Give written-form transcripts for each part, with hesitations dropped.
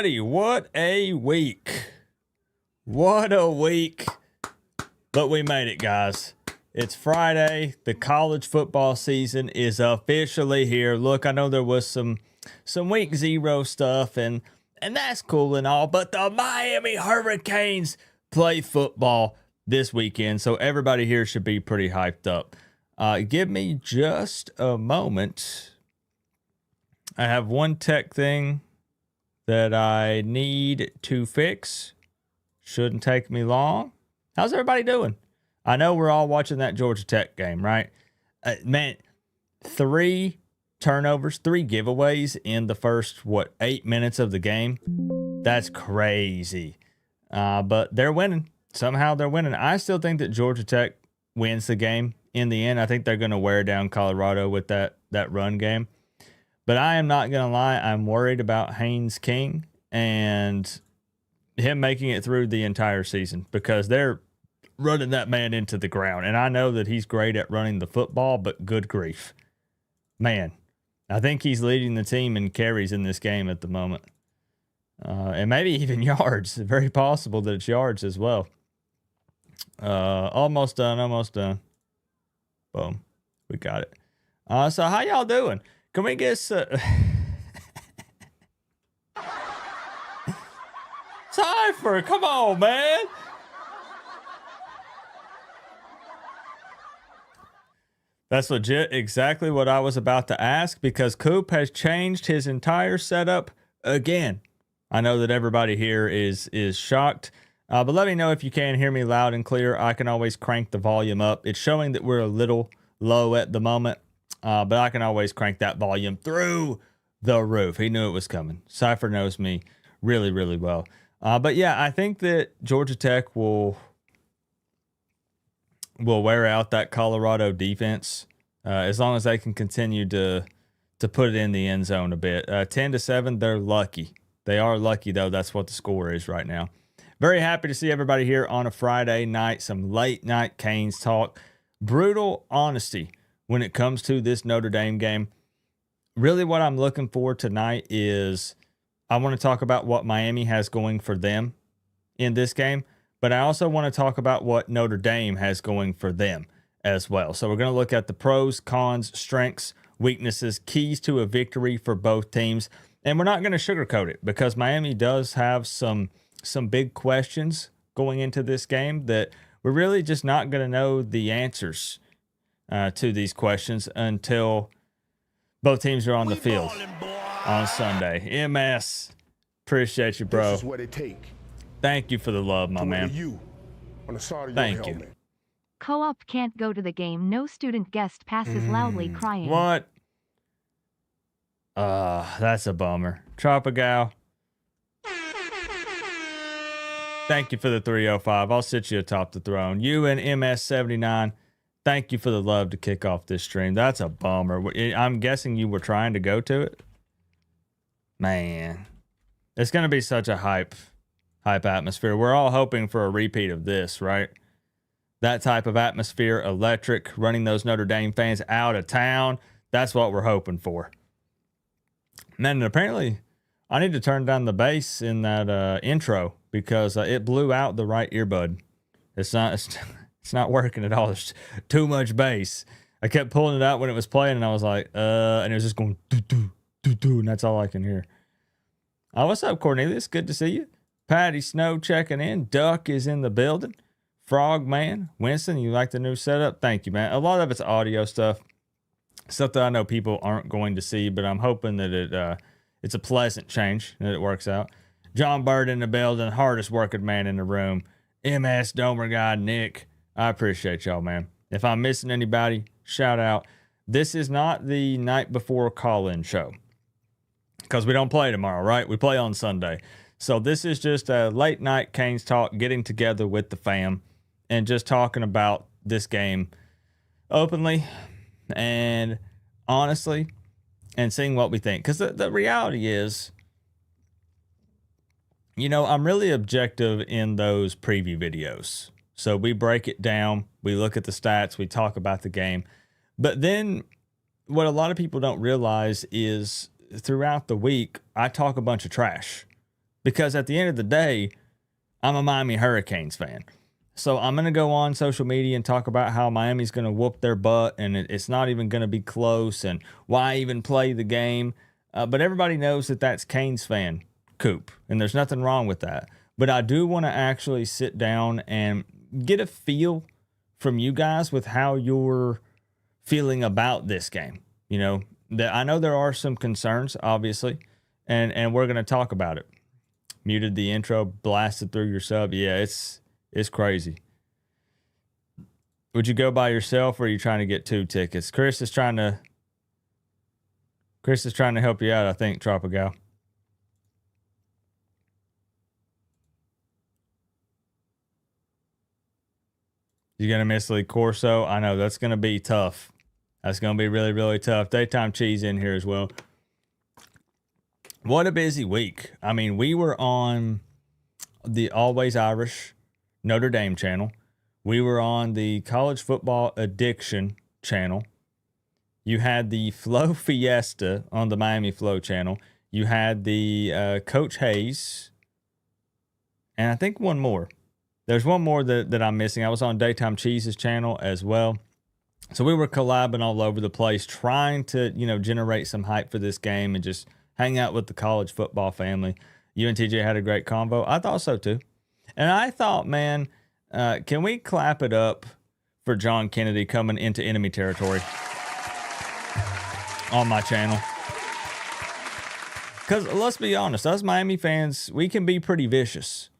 everybody. What a week. What a week. But we made it, guys. It's Friday. The college football season is officially here. Look, I know there was some week 0 stuff, and that's cool and all, but the Miami Hurricanes play football this weekend, so everybody here should be pretty hyped up. Give me just a moment. I have one tech thing that I need to fix. Shouldn't take me long. How's everybody doing? I know we're all watching that Georgia Tech game, right? Man, 3 turnovers, 3 giveaways in the first, 8 minutes of the game? That's crazy. But they're winning. Somehow they're winning. I still think that Georgia Tech wins the game in the end. I think they're going to wear down Colorado with that run game. But I am not going to lie. I'm worried about Haynes King and him making it through the entire season because they're running that man into the ground. And I know that he's great at running the football, but good grief. Man, I think he's leading the team in carries in this game at the moment. And maybe even yards. Very possible that it's yards as well. Almost done. Boom. We got it. So how y'all doing? Can we get Cypher, come on, man. That's legit exactly what I was about to ask because Coop has changed his entire setup again. I know that everybody here is shocked, but let me know if you can hear me loud and clear. I can always crank the volume up. It's showing that we're a little low at the moment, but I can always crank that volume through the roof. He knew it was coming. Cypher knows me really, really well. But yeah, I think that Georgia Tech will wear out that Colorado defense as long as they can continue to put it in the end zone a bit. 10-7, they're lucky. They are lucky, though. That's what the score is right now. Very happy to see everybody here on a Friday night. Some late night Canes talk. Brutal honesty when it comes to this Notre Dame game. Really what I'm looking for tonight is I want to talk about what Miami has going for them in this game, but I also want to talk about what Notre Dame has going for them as well. So we're going to look at the pros, cons, strengths, weaknesses, keys to a victory for both teams. And we're not going to sugarcoat it because Miami does have some big questions going into this game that we're really just not going to know the answers to these questions until both teams are on the field on Sunday. MS, appreciate you, bro. This is what it take. Thank you for the love, my man. You on the side of Thank your you. helmet. Co-op can't go to the game. No student guest passes loudly crying. What? That's a bummer. Tropigal. Thank you for the 305. I'll sit you atop the throne. You and MS79, thank you for the love to kick off this stream. That's a bummer. I'm guessing you were trying to go to it. Man, it's going to be such a hype atmosphere. We're all hoping for a repeat of this, right? That type of atmosphere, electric, running those Notre Dame fans out of town. That's what we're hoping for. And then apparently I need to turn down the bass in that intro because it blew out the right earbud. It's not working at all. There's too much bass. I kept pulling it out when it was playing and I was like, and it was just going doo doo doo doo, and that's all I can hear. What's up, Cornelius? Good to see you. Patty Snow checking in. Duck is in the building. Frog Man, Winston, you like the new setup? Thank you, man. A lot of it's audio stuff that I know people aren't going to see, but I'm hoping that it's a pleasant change, that it works out. John Bird in the building, hardest working man in the room. MS Domer guy, Nick, I appreciate y'all, man. If I'm missing anybody, shout out. This is not the night before call-in show because we don't play tomorrow, right? We play on Sunday. So this is just a late night Canes talk, getting together with the fam and just talking about this game openly and honestly and seeing what we think. Because the reality is, you know, I'm really objective in those preview videos. So we break it down, we look at the stats, we talk about the game. But then what a lot of people don't realize is throughout the week, I talk a bunch of trash. because at the end of the day, I'm a Miami Hurricanes fan. So I'm going to go on social media and talk about how Miami's going to whoop their butt and it's not even going to be close and why even play the game. But everybody knows that that's Canes fan Coop, and there's nothing wrong with that. But I do want to actually sit down and get a feel from you guys with how you're feeling about this game. You know, that I know there are some concerns, obviously, and we're going to talk about it. Muted the intro, blasted through your sub. Yeah, it's crazy. Would you go by yourself or are you trying to get 2 tickets? Chris is trying to help you out, I think, Tropical. You're going to miss Lee Corso? I know, that's going to be tough. That's going to be really, really tough. Daytime Cheese in here as well. What a busy week. I mean, we were on the Always Irish Notre Dame channel. We were on the College Football Addiction channel. You had the Flow Fiesta on the Miami Flow channel. You had the Coach Hayes. And I think one more. There's one more that I'm missing. I was on Daytime Cheese's channel as well. So we were collabing all over the place, trying to, generate some hype for this game and just hang out with the college football family. You and TJ had a great convo. I thought so too. And I thought, man, can we clap it up for John Kennedy coming into enemy territory on my channel? Because let's be honest, us Miami fans, we can be pretty vicious.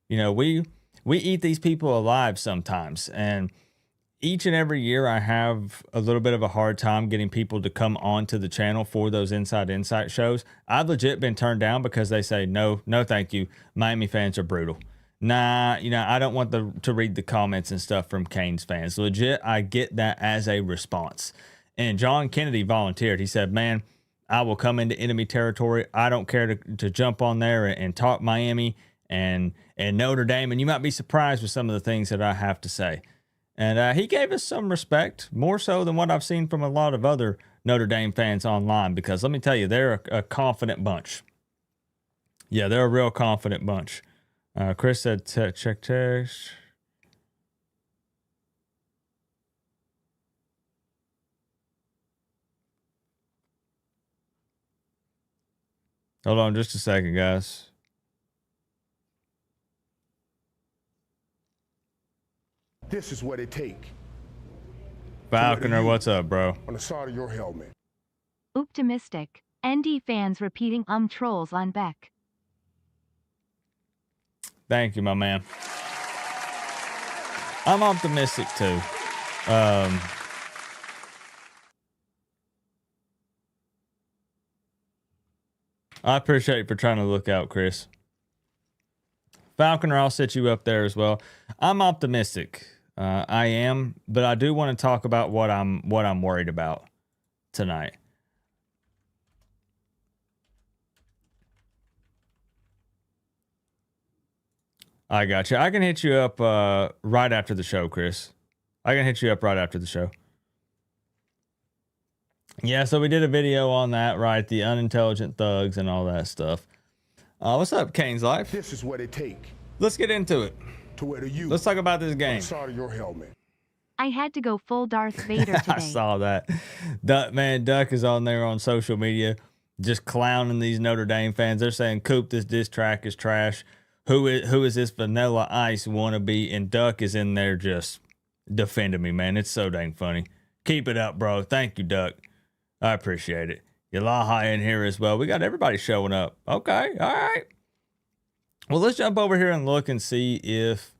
We eat these people alive sometimes. And each and every year I have a little bit of a hard time getting people to come onto the channel for those Inside Insight shows. I've legit been turned down because they say, no, thank you. Miami fans are brutal. Nah, I don't want to read the comments and stuff from Canes fans. Legit, I get that as a response. And John Kennedy volunteered. He said, man, I will come into enemy territory. I don't care to jump on there and talk Miami and Notre Dame. And you might be surprised with some of the things that I have to say. And he gave us some respect, more so than what I've seen from a lot of other Notre Dame fans online, because let me tell you, they're a confident bunch. Yeah, they're a real confident bunch. Chris said, check text. Hold on just a second, guys. This is what it take. Falconer, what's up, bro? On the side of your helmet. Optimistic. ND fans repeating trolls on Beck. Thank you, my man. I'm optimistic too. I appreciate you for trying to look out, Chris. Falconer, I'll set you up there as well. I'm optimistic. I am, but I do want to talk about what I'm worried about tonight. I got you. I can hit you up right after the show, Chris. I can hit you up right after the show. Yeah, so we did a video on that, right? The unintelligent thugs and all that stuff. What's up, Canes Life? This is what it take. Let's get into it. To wear the U. Let's talk about this On game. the side of your helmet. I had to go full Darth Vader today. I saw that. Duck is on there on social media just clowning these Notre Dame fans. They're saying, Coop, this diss track is trash. Who is this Vanilla Ice wannabe? And Duck is in there just defending me, man. It's so dang funny. Keep it up, bro. Thank you, Duck. I appreciate it. Yalaha in here as well. We got everybody showing up. Okay, all right. Well, let's jump over here and look and see if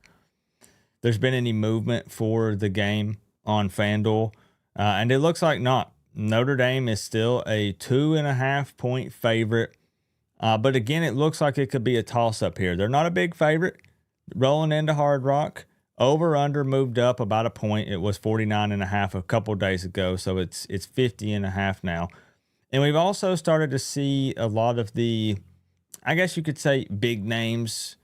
there's been any movement for the game on FanDuel. And it looks like not. Notre Dame is still a 2.5 point favorite. But again, it looks like it could be a toss-up here. They're not a big favorite. Rolling into Hard Rock. Over-under moved up about a point. It was 49.5 a couple days ago, so it's 50.5 now. And we've also started to see a lot of the, I guess you could say, big names,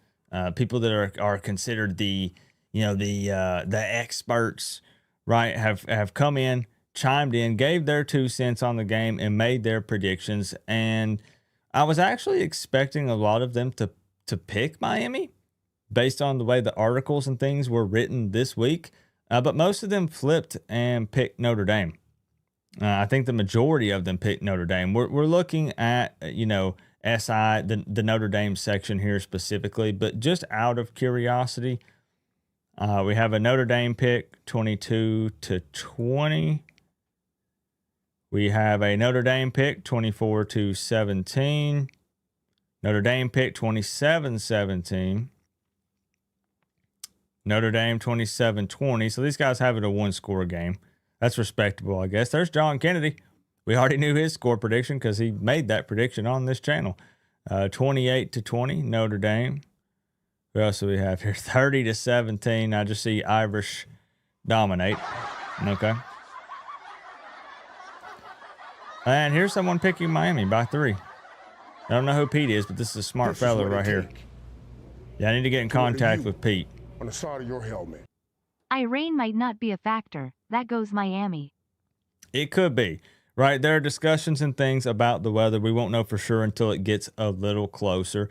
people that are considered the experts, right? Have come in, chimed in, gave their 2 cents on the game, and made their predictions. And I was actually expecting a lot of them to pick Miami based on the way the articles and things were written this week. But most of them flipped and picked Notre Dame. I think the majority of them picked Notre Dame. We're looking at, SI, the Notre Dame section here specifically, but just out of curiosity, we have a Notre Dame pick 22-20. We have a Notre Dame pick 24-17. Notre Dame pick 27-17. Notre Dame 27-20. So these guys have it a one-score game. That's respectable, I guess. There's John Kennedy. We already knew his score prediction because he made that prediction on this channel. 28-20, Notre Dame. Who else do we have here? 30-17. I just see Irish dominate. Okay. And here's someone picking Miami by 3. I don't know who Pete is, but this is a smart fella right here. Yeah, I need to get in contact with Pete. On the side of your helmet. Rain might not be a factor. That goes Miami. It could be, right? There are discussions and things about the weather. We won't know for sure until it gets a little closer.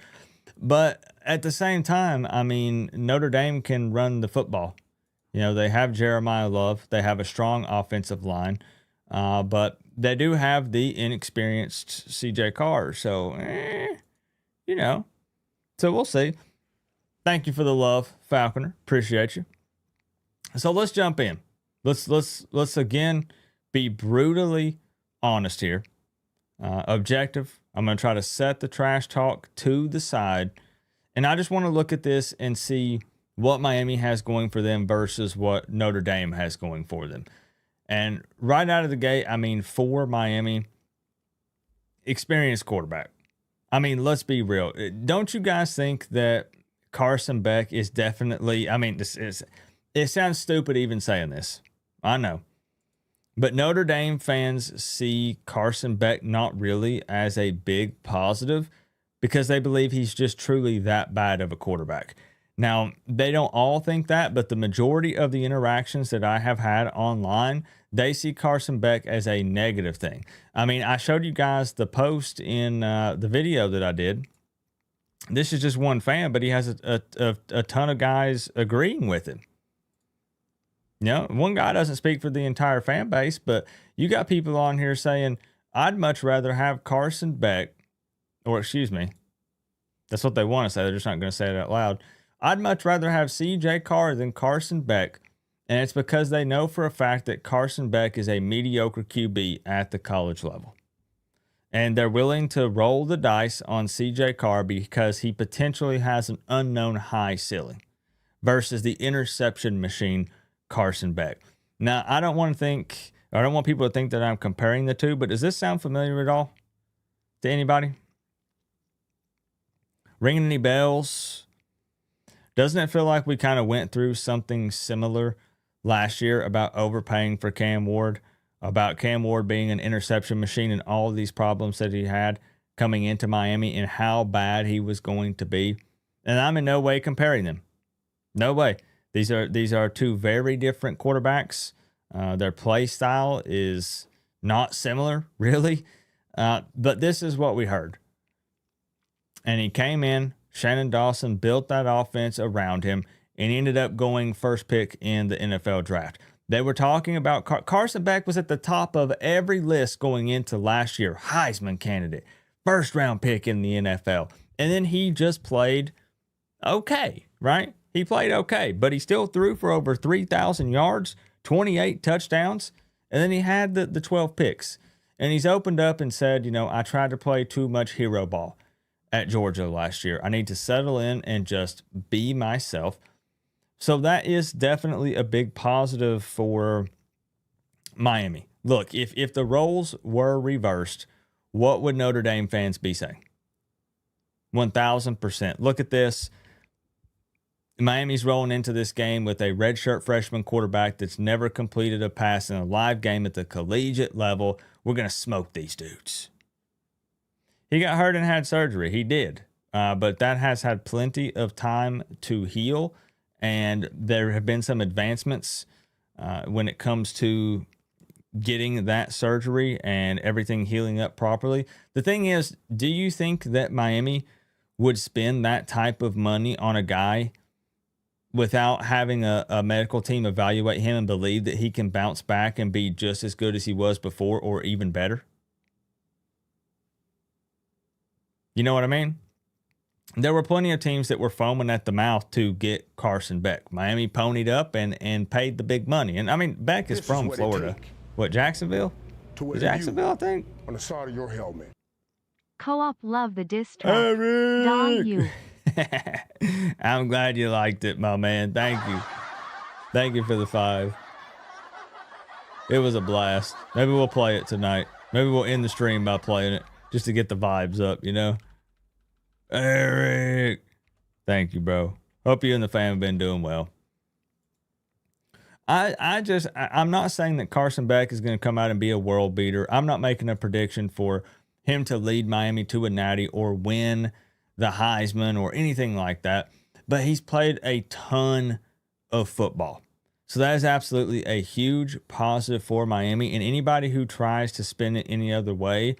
But at the same time, I mean, Notre Dame can run the football. They have Jeremiah Love. They have a strong offensive line. But they do have the inexperienced CJ Carr. So, So we'll see. Thank you for the love, Falconer. Appreciate you. So let's jump in. Let's again be brutally honest here. Objective. I'm going to try to set the trash talk to the side. And I just want to look at this and see what Miami has going for them versus what Notre Dame has going for them. And right out of the gate, I mean, for Miami, experienced quarterback. I mean, let's be real. Don't you guys think that Carson Beck is definitely, it sounds stupid even saying this. I know. But Notre Dame fans see Carson Beck not really as a big positive because they believe he's just truly that bad of a quarterback. Now, they don't all think that, but the majority of the interactions that I have had online, they see Carson Beck as a negative thing. I mean, I showed you guys the post in the video that I did. This is just one fan, but he has a ton of guys agreeing with him. One guy doesn't speak for the entire fan base, but you got people on here saying, I'd much rather have Carson Beck, or excuse me, that's what they want to say. They're just not going to say it out loud. I'd much rather have CJ Carr than Carson Beck, and it's because they know for a fact that Carson Beck is a mediocre QB at the college level. And they're willing to roll the dice on CJ Carr because he potentially has an unknown high ceiling versus the interception machine Carson Beck. Now, I don't want people to think that I'm comparing the two, but does this sound familiar at all to anybody? Ringing any bells? Doesn't it feel like we kind of went through something similar last year about overpaying for Cam Ward, about Cam Ward being an interception machine and all of these problems that he had coming into Miami and how bad he was going to be? And I'm in no way comparing them. No way. These are two very different quarterbacks. Their play style is not similar, really. But this is what we heard. And he came in, Shannon Dawson built that offense around him, and he ended up going first pick in the NFL draft. They were talking about Carson Beck was at the top of every list going into last year. Heisman candidate, first round pick in the NFL. And then he just played okay, right? He played okay, but he still threw for over 3,000 yards, 28 touchdowns, and then he had the 12 picks. And he's opened up and said, I tried to play too much hero ball at Georgia last year. I need to settle in and just be myself. So that is definitely a big positive for Miami. Look, if the roles were reversed, what would Notre Dame fans be saying? 1,000%. Look at this. Miami's rolling into this game with a redshirt freshman quarterback that's never completed a pass in a live game at the collegiate level. We're going to smoke these dudes. He got hurt and had surgery. He did. But that has had plenty of time to heal. And there have been some advancements when it comes to getting that surgery and everything healing up properly. The thing is, do you think that Miami would spend that type of money on a guy without having a medical team evaluate him and believe that he can bounce back and be just as good as he was before or even better? You know what I mean? There were plenty of teams that were foaming at the mouth to get Carson Beck. Miami ponied up and paid the big money. And I mean, Beck is from Florida. What, Jacksonville? Jacksonville, I think. On the side of your helmet. Co-op love the diss track. Die you. I'm glad you liked it, my man. Thank you. Thank you for the 5. It was a blast. Maybe we'll play it tonight. Maybe we'll end the stream by playing it just to get the vibes up, you know? Eric. Thank you, bro. Hope you and the fam have been doing well. I'm not saying that Carson Beck is going to come out and be a world beater. I'm not making a prediction for him to lead Miami to a natty or win the Heisman or anything like that. But he's played a ton of football. So that is absolutely a huge positive for Miami. And anybody who tries to spin it any other way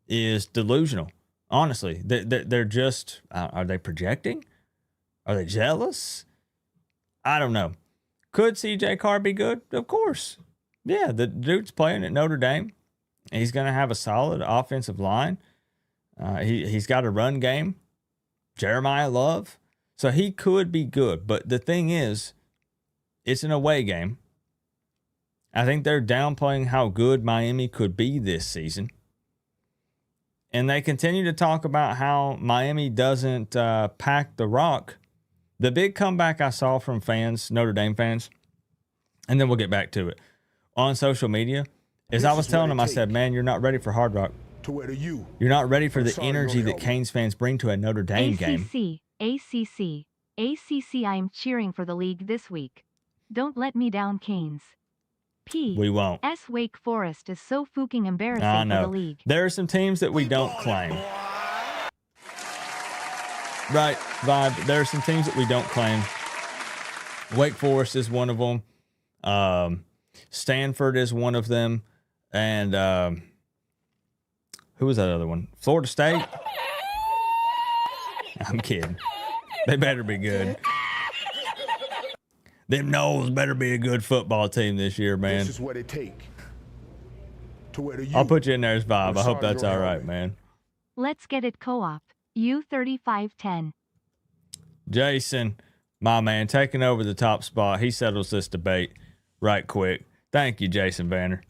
is delusional. Honestly, they're just, are they projecting? Are they jealous? I don't know. Could CJ Carr be good? Of course. Yeah, the dude's playing at Notre Dame. He's going to have a solid offensive line. He's got a run game. Jeremiah Love. So he could be good. But the thing is, it's an away game. I think they're downplaying how good Miami could be this season. And they continue to talk about how Miami doesn't pack the rock. The big comeback I saw from fans, Notre Dame fans, and then we'll get back to it, on social media, is I was telling them, I said, man, you're not ready for Hard Rock. You're not ready for the energy that Canes fans bring to a Notre Dame game. ACC, I'm cheering for the league this week. Don't let me down, Canes. We won't. Wake Forest is so fucking embarrassing I know. for the league. There are some teams that we don't claim. Right, Vibe. There are some teams that we don't claim. Wake Forest is one of them. Stanford is one of them. And who was that other one? Florida State? I'm kidding. They better be good. Them Noles better be a good football team this year, man. This is what it take. I'll put you in there as Vibe. I hope that's all right, man. Let's get it, Co-op. U3510. Jason, my man, taking over the top spot. He settles this debate right quick. Thank you, Jason Banner.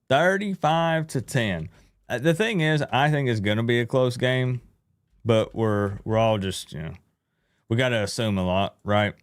35-10. The thing is, I think it's going to be a close game, but we're all just, we got to assume a lot, right?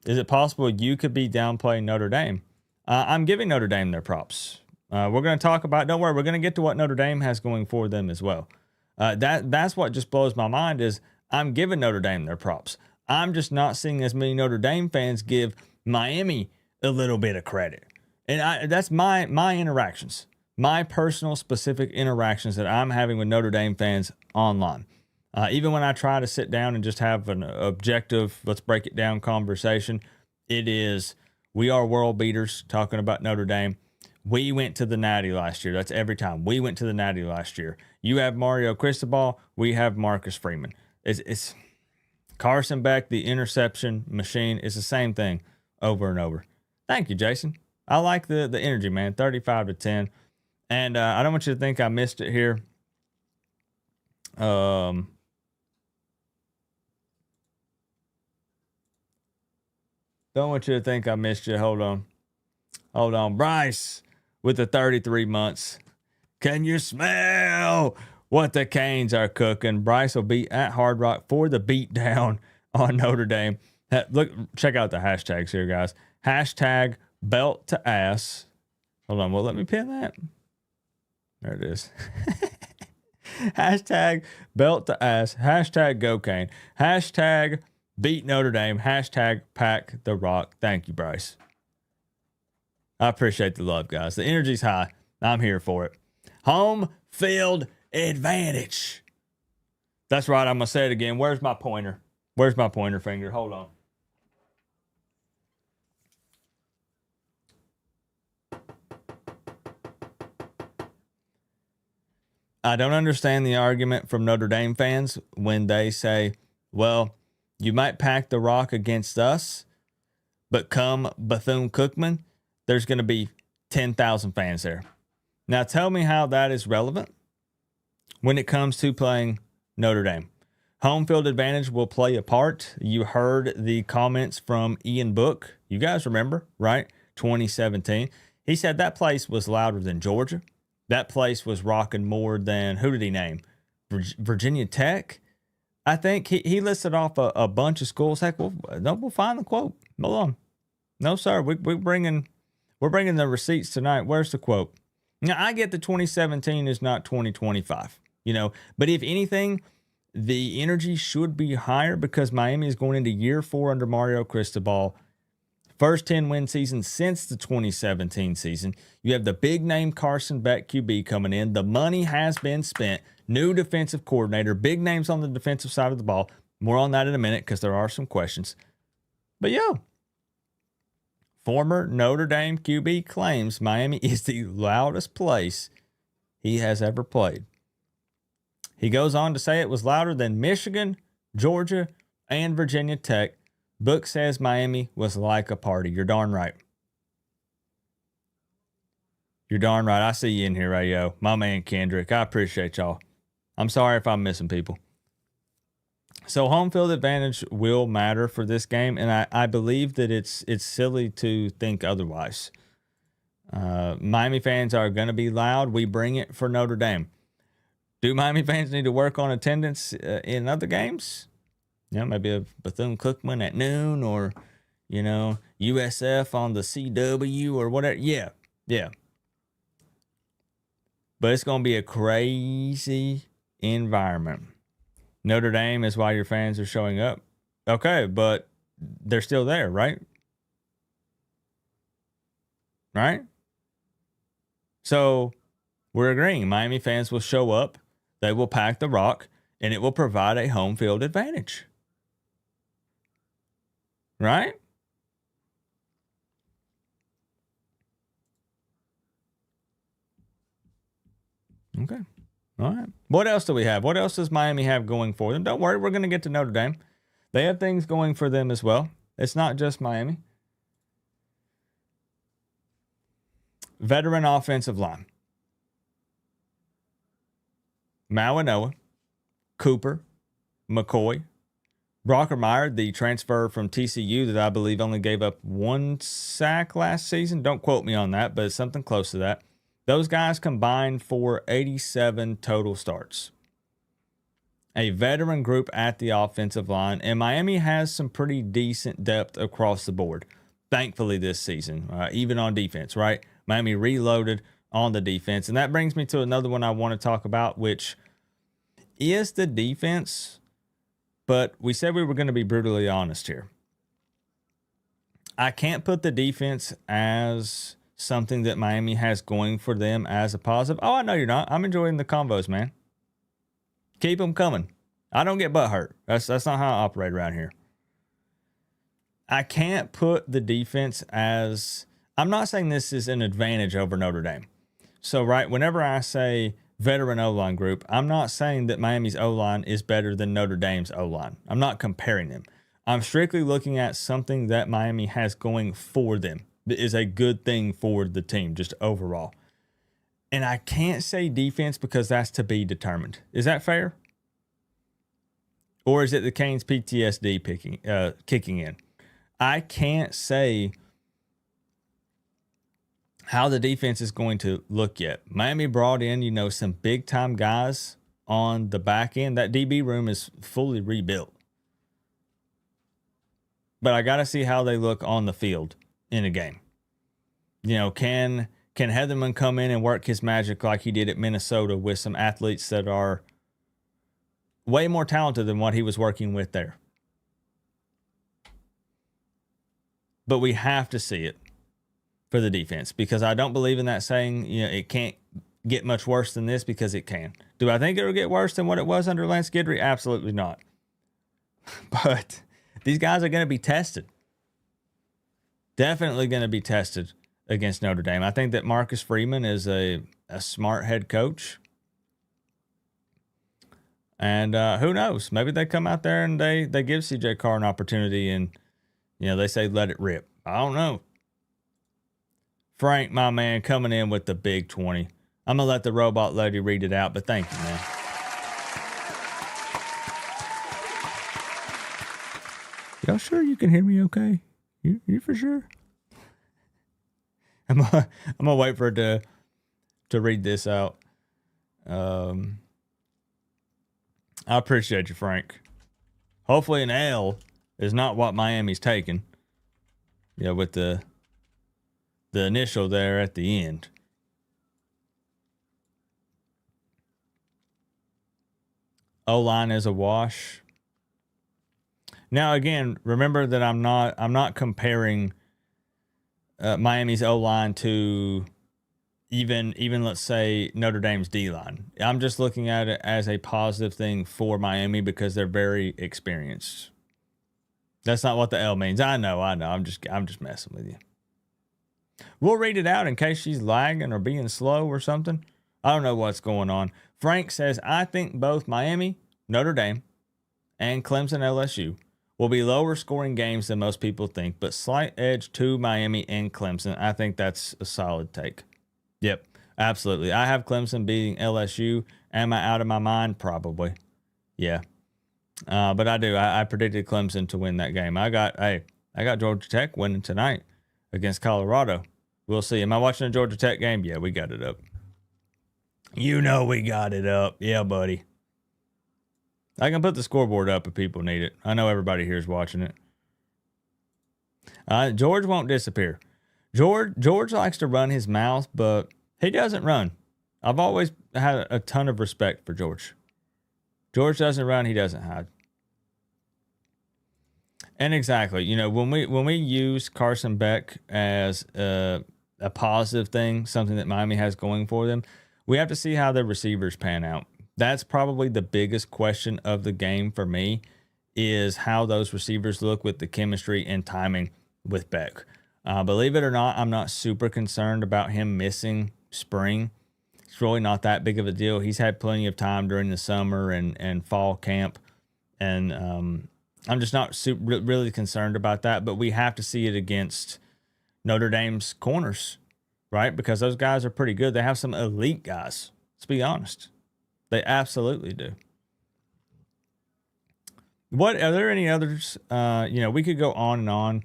Is it possible you could be downplaying Notre Dame? I'm giving Notre Dame their props. We're going to talk about, don't worry, we're going to get to what Notre Dame has going for them as well. That's what just blows my mind is I'm giving Notre Dame their props. I'm just not seeing as many Notre Dame fans give Miami a little bit of credit. And that's my interactions, my personal specific interactions that I'm having with Notre Dame fans online. Even when I try to sit down and just have an objective, let's break it down conversation, it is, we are world beaters talking about Notre Dame. We went to the Natty last year. That's every time. We went to the Natty last year. You have Mario Cristobal. We have Marcus Freeman. It's Carson Beck, the interception machine. It's the same thing over and over. Thank you, Jason. I like the energy, man. 35-10. And I don't want you to think I missed it here. Don't want you to think I missed you. Hold on. Bryce with the 33 months. Can you smell what the Canes are cooking? Bryce will be at Hard Rock for the beatdown on Notre Dame. Look, check out the hashtags here, guys. Hashtag belt to ass. Hold on. Well, let me pin that. There it is. Hashtag belt to ass. Hashtag go Cane. Hashtag beat Notre Dame. Hashtag pack the rock. Thank you, Bryce. I appreciate the love, guys. The energy's high. I'm here for it. Home field advantage. That's right. I'm going to say it again. Where's my pointer? Where's my pointer finger? Hold on. I don't understand the argument from Notre Dame fans when they say, well, you might pack the rock against us, but come Bethune-Cookman, there's going to be 10,000 fans there. Now tell me how that is relevant when it comes to playing Notre Dame. Home field advantage will play a part. You heard the comments from Ian Book. You guys remember, right? 2017. He said that place was louder than Georgia. That place was rocking more than, who did he name? Virginia Tech? I think he listed off a bunch of schools. Heck, we'll find the quote. Hold on. No, sir. We're bringing the receipts tonight. Where's the quote? Now, I get the 2017 is not 2025, but if anything, the energy should be higher because Miami is going into year 4 under Mario Cristobal. First 10-win season since the 2017 season. You have the big name Carson Beck QB coming in. The money has been spent. New defensive coordinator. Big names on the defensive side of the ball. More on that in a minute because there are some questions. But former Notre Dame QB claims Miami is the loudest place he has ever played. He goes on to say it was louder than Michigan, Georgia, and Virginia Tech. Book says Miami was like a party. You're darn right. You're darn right. I see you in here, Rayo. My man Kendrick. I appreciate y'all. I'm sorry if I'm missing people. So home field advantage will matter for this game, and I believe that it's silly to think otherwise. Miami fans are going to be loud. We bring it for Notre Dame. Do Miami fans need to work on attendance in other games? Maybe a Bethune-Cookman at noon or, USF on the CW or whatever. Yeah. But it's going to be a crazy environment. Notre Dame is why your fans are showing up. Okay, but they're still there, right? Right? So we're agreeing. Miami fans will show up. They will pack the rock, and it will provide a home field advantage. Right? Okay. All right. What else do we have? What else does Miami have going for them? Don't worry, we're going to get to Notre Dame. They have things going for them as well. It's not just Miami. Veteran offensive line. Malinois, Cooper, McCoy, Brockermeyer, the transfer from TCU that I believe only gave up 1 sack last season. Don't quote me on that, but it's something close to that. Those guys combined for 87 total starts. A veteran group at the offensive line, and Miami has some pretty decent depth across the board, thankfully this season, even on defense, right? Miami reloaded on the defense, and that brings me to another one I want to talk about, which is the defense, but we said we were going to be brutally honest here. I can't put the defense as something that Miami has going for them as a positive. Oh, I know you're not. I'm enjoying the convos, man. Keep them coming. I don't get butt hurt. That's not how I operate around here. I can't put the defense as... I'm not saying this is an advantage over Notre Dame. So, right, whenever I say veteran O-line group, I'm not saying that Miami's O-line is better than Notre Dame's O-line. I'm not comparing them. I'm strictly looking at something that Miami has going for them that is a good thing for the team, just overall. And I can't say defense because that's to be determined. Is that fair? Or is it the CANES PTSD kicking in? I can't say how the defense is going to look yet. Miami brought in, some big-time guys on the back end. That DB room is fully rebuilt. But I got to see how they look on the field in a game. Can Heatherman come in and work his magic like he did at Minnesota with some athletes that are way more talented than what he was working with there? But we have to see it for the defense, because I don't believe in that saying, it can't get much worse than this, because it can. Do I think it'll get worse than what it was under Lance Guidry? Absolutely not. But these guys are going to be tested. Definitely going to be tested against Notre Dame. I think that Marcus Freeman is a smart head coach. And who knows? Maybe they come out there and they give CJ Carr an opportunity and, they say let it rip. I don't know. Frank, my man, coming in with the big 20. I'm going to let the robot lady read it out, but thank you, man. Y'all sure you can hear me okay? You for sure? I'm gonna wait for it to read this out. I appreciate you, Frank. Hopefully an L is not what Miami's taking. Yeah, with the initial there at the end. O-line is a wash. Now again, remember that I'm not comparing Miami's O-line to even let's say Notre Dame's D-line. I'm just looking at it as a positive thing for Miami because they're very experienced. That's not what the L means. I know. I'm just messing with you. We'll read it out in case she's lagging or being slow or something. I don't know what's going on. Frank says, I think both Miami, Notre Dame, and Clemson LSU will be lower scoring games than most people think, but slight edge to Miami and Clemson. I think that's a solid take. Yep, absolutely. I have Clemson beating LSU. Am I out of my mind? Probably. Yeah. But I do. I predicted Clemson to win that game. I got Georgia Tech winning tonight against Colorado. We'll see. Am I watching a Georgia Tech game? Yeah, we got it up. We got it up. Yeah, buddy. I can put the scoreboard up if people need it. I know everybody here is watching it. George won't disappear. George likes to run his mouth, but he doesn't run. I've always had a ton of respect for George. George doesn't run, he doesn't hide. And exactly, when we use Carson Beck as a positive thing, something that Miami has going for them, we have to see how their receivers pan out. That's probably the biggest question of the game for me, is how those receivers look with the chemistry and timing with Beck. Believe it or not, I'm not super concerned about him missing spring. It's really not that big of a deal. He's had plenty of time during the summer and fall camp. And I'm just not really concerned about that. But we have to see it against Notre Dame's corners, right? Because those guys are pretty good. They have some elite guys. Let's be honest. They absolutely do. Are there any others? We could go on and on.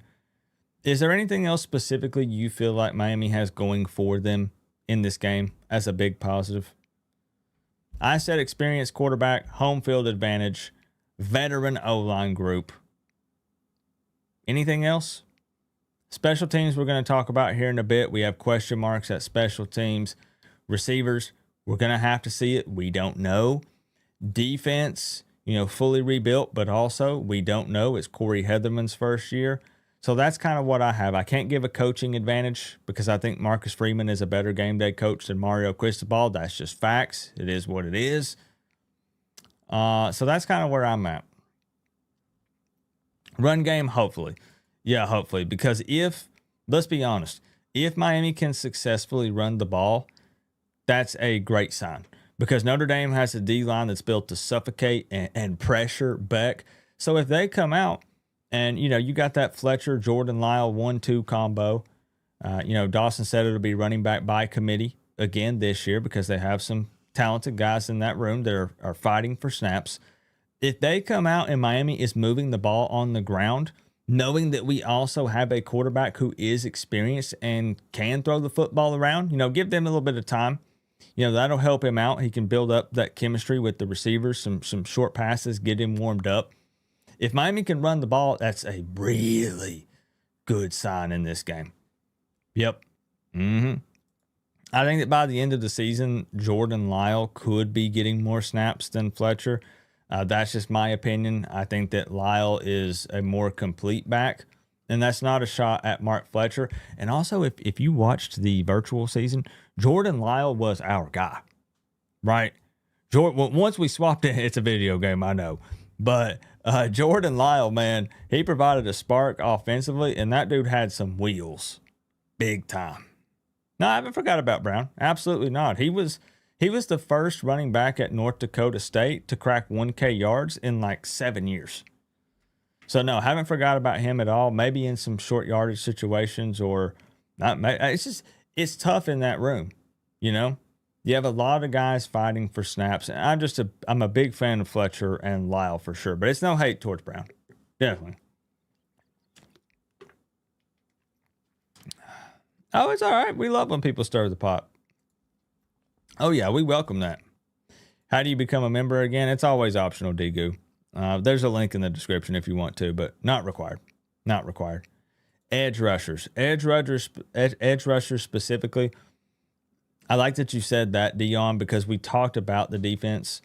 Is there anything else specifically you feel like Miami has going for them in this game as a big positive? I said experienced quarterback, home field advantage, veteran O-line group. Anything else? Special teams we're going to talk about here in a bit. We have question marks at special teams. Receivers, we're going to have to see it. We don't know. Defense, fully rebuilt, but also we don't know. It's Corey Heatherman's first year. So that's kind of what I have. I can't give a coaching advantage because I think Marcus Freeman is a better game day coach than Mario Cristobal. That's just facts. It is what it is. So that's kind of where I'm at. Run game, hopefully. Yeah, hopefully. Because let's be honest, if Miami can successfully run the ball, that's a great sign. Because Notre Dame has a D-line that's built to suffocate and pressure Beck. So if they come out, and, you got that Fletcher, Jordan Lyle 1-2 combo. Dawson said it'll be running back by committee again this year because they have some talented guys in that room that are fighting for snaps. If they come out and Miami is moving the ball on the ground, knowing that we also have a quarterback who is experienced and can throw the football around, give them a little bit of time. That'll help him out. He can build up that chemistry with the receivers, some short passes, get him warmed up. If Miami can run the ball, that's a really good sign in this game. Yep. I think that by the end of the season, Jordan Lyle could be getting more snaps than Fletcher. That's just my opinion. I think that Lyle is a more complete back, and that's not a shot at Mark Fletcher. And also, if you watched the virtual season, Jordan Lyle was our guy, right? Once we swapped it, it's a video game, I know. But Jordan Lyle, man, he provided a spark offensively, and that dude had some wheels. Big time. No, I haven't forgot about Brown. Absolutely not. He was He was the first running back at North Dakota State to crack 1K yards in like 7 years. So, no, haven't forgot about him at all. Maybe in some short yardage situations or not. It's tough in that room, you know? You have a lot of guys fighting for snaps. And I'm a big fan of Fletcher and Lyle for sure, but it's no hate towards Brown. Definitely. Oh, it's all right. We love when people stir the pot. Oh, yeah, we welcome that. How do you become a member again? It's always optional, Dingo. There's a link in the description if you want to, but not required. Not required. Edge rushers. Edge rushers specifically. I like that you said that, Dion, because we talked about the defense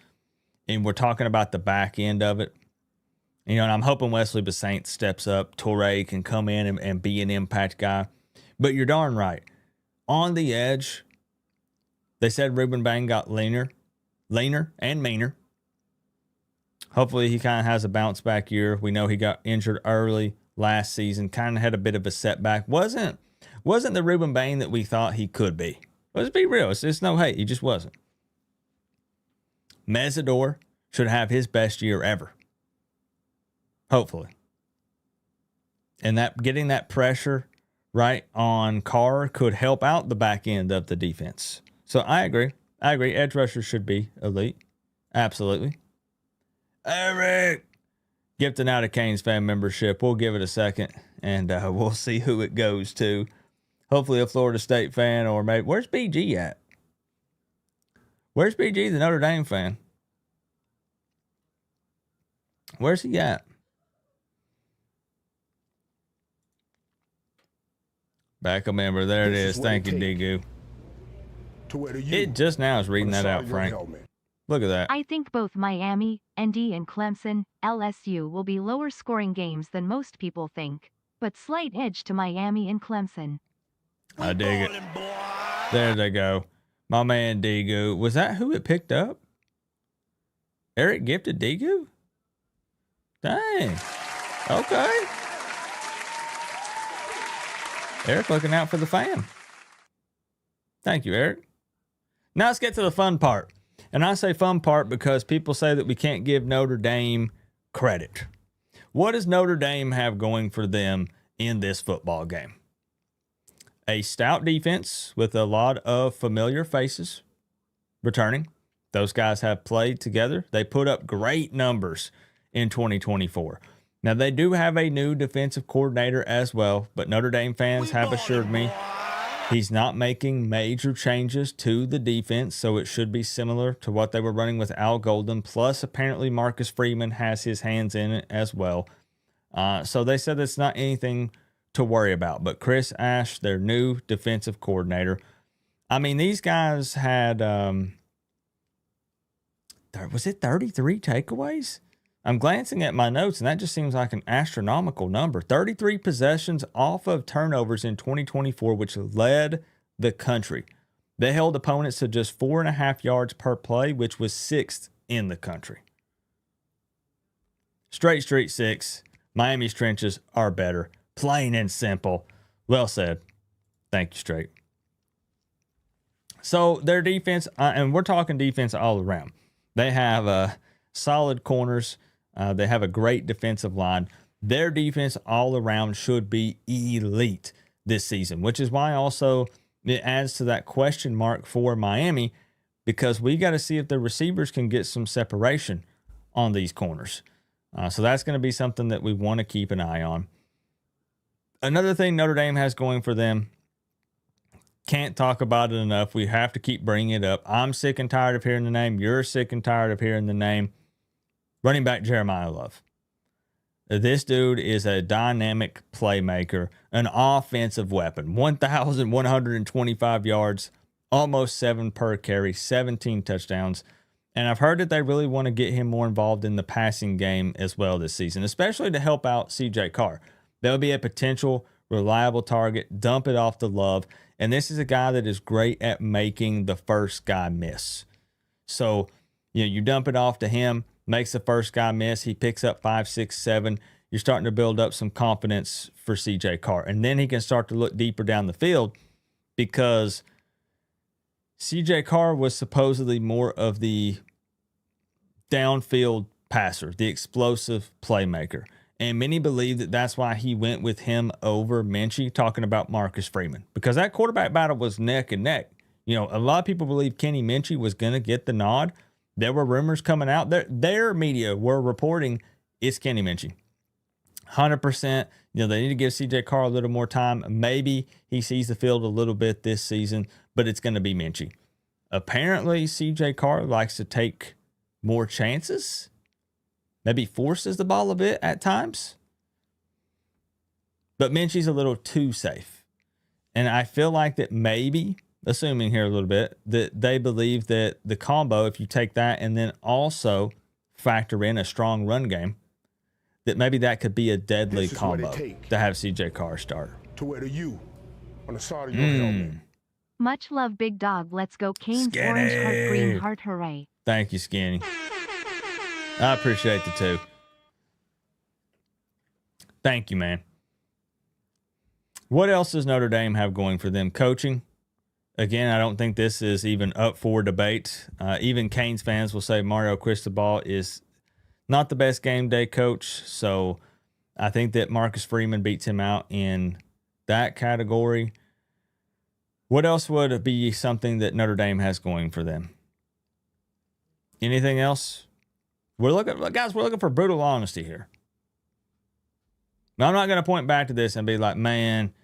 and we're talking about the back end of it. You know, and I'm hoping Wesley Basaint steps up. Torrey can come in and be an impact guy. But you're darn right. On the edge, they said Ruben Bain got leaner and meaner. Hopefully he kind of has a bounce back year. We know he got injured early last season, kind of had a bit of a setback. Wasn't the Ruben Bain that we thought he could be. Let's be real. It's no hate. He just wasn't. Mesidor should have his best year ever. Hopefully. And that getting that pressure right on Carr could help out the back end of the defense. So I agree. Edge rushers should be elite. Absolutely. Eric, gifting out a Canes fan membership. We'll give it a second, and we'll see who it goes to. Hopefully a Florida State fan, or maybe... Where's BG at? Where's BG, the Notre Dame fan? Where's he at? Back a member. There it is. Thank you, Dingo. It just now is reading that out, Frank. Look at that. I think both Miami, ND, and Clemson, LSU will be lower scoring games than most people think, but slight edge to Miami and Clemson. I dig it. There they go. My man Dingo. Was that who it picked up? Eric gifted Dingo? Dang. Okay. Eric looking out for the fan. Thank you, Eric. Now let's get to the fun part. And I say fun part because people say that we can't give Notre Dame credit. What does Notre Dame have going for them in this football game? A stout defense with a lot of familiar faces returning. Those guys have played together. They put up great numbers in 2024. Now, they do have a new defensive coordinator as well, but Notre Dame fans have assured me he's not making major changes to the defense, so it should be similar to what they were running with Al Golden. Plus, apparently, Marcus Freeman has his hands in it as well. So they said it's not anything to worry about. But Chris Ash, their new defensive coordinator, I mean, these guys had, was it 33 takeaways? I'm glancing at my notes, and that just seems like an astronomical number. 33 possessions off of turnovers in 2024, which led the country. They held opponents to just 4.5 yards per play, which was 6th in the country. Straight Street 6. Miami's trenches are better. Plain and simple. Well said. Thank you, Straight. So their defense, and we're talking defense all around. They have solid corners. They have a great defensive line. Their defense all around should be elite this season, which is why also it adds to that question mark for Miami, because we got to see if the receivers can get some separation on these corners. So that's going to be something that we want to keep an eye on. Another thing Notre Dame has going for them, can't talk about it enough. We have to keep bringing it up. I'm sick and tired of hearing the name. You're sick and tired of hearing the name. Running back Jeremiah Love. This dude is a dynamic playmaker, an offensive weapon. 1,125 yards, almost 7 per carry, 17 touchdowns. And I've heard that they really want to get him more involved in the passing game as well this season, especially to help out CJ Carr. That would be a potential reliable target. Dump it off to Love. And this is a guy that is great at making the first guy miss. So, you dump it off to him, makes the first guy miss. He picks up 5, 6, 7. You're starting to build up some confidence for CJ Carr. And then he can start to look deeper down the field, because CJ Carr was supposedly more of the downfield passer, the explosive playmaker. And many believe that that's why he went with him over Minchie, talking about Marcus Freeman, because that quarterback battle was neck and neck. You know, a lot of people believe Kenny Minchie was going to get the nod. There were rumors coming out. Their media were reporting it's Kenny Minchie. 100%. You know, they need to give CJ Carr a little more time. Maybe he sees the field a little bit this season, but it's going to be Minchie. Apparently, CJ Carr likes to take more chances. Maybe forces the ball a bit at times. But Minchie's a little too safe. And I feel like that maybe, assuming here a little bit, that they believe that the combo, if you take that and then also factor in a strong run game, that maybe that could be a deadly combo to have CJ Carr start. To wear the U on the side of your helmet. Much love, big dog. Let's go, Canes. Skinny. Orange heart, green heart, hooray. Thank you, Skinny. I appreciate the two. Thank you, man. What else does Notre Dame have going for them? Coaching. Again, I don't think this is even up for debate. Even Canes fans will say Mario Cristobal is not the best game day coach. So I think that Marcus Freeman beats him out in that category. What else would be something that Notre Dame has going for them? Anything else? We're looking for brutal honesty here. Now, I'm not going to point back to this and be like, man,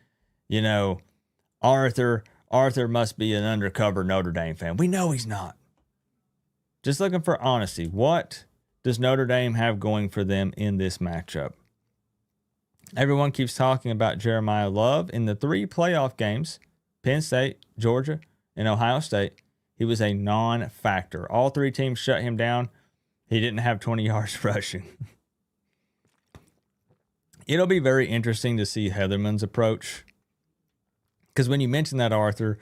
you know, Arthur must be an undercover Notre Dame fan. We know he's not. Just looking for honesty. What does Notre Dame have going for them in this matchup? Everyone keeps talking about Jeremiah Love. In the 3 playoff games, Penn State, Georgia, and Ohio State, he was a non-factor. All 3 teams shut him down. He didn't have 20 yards rushing. It'll be very interesting to see Heatherman's approach. Because when you mention that, Arthur,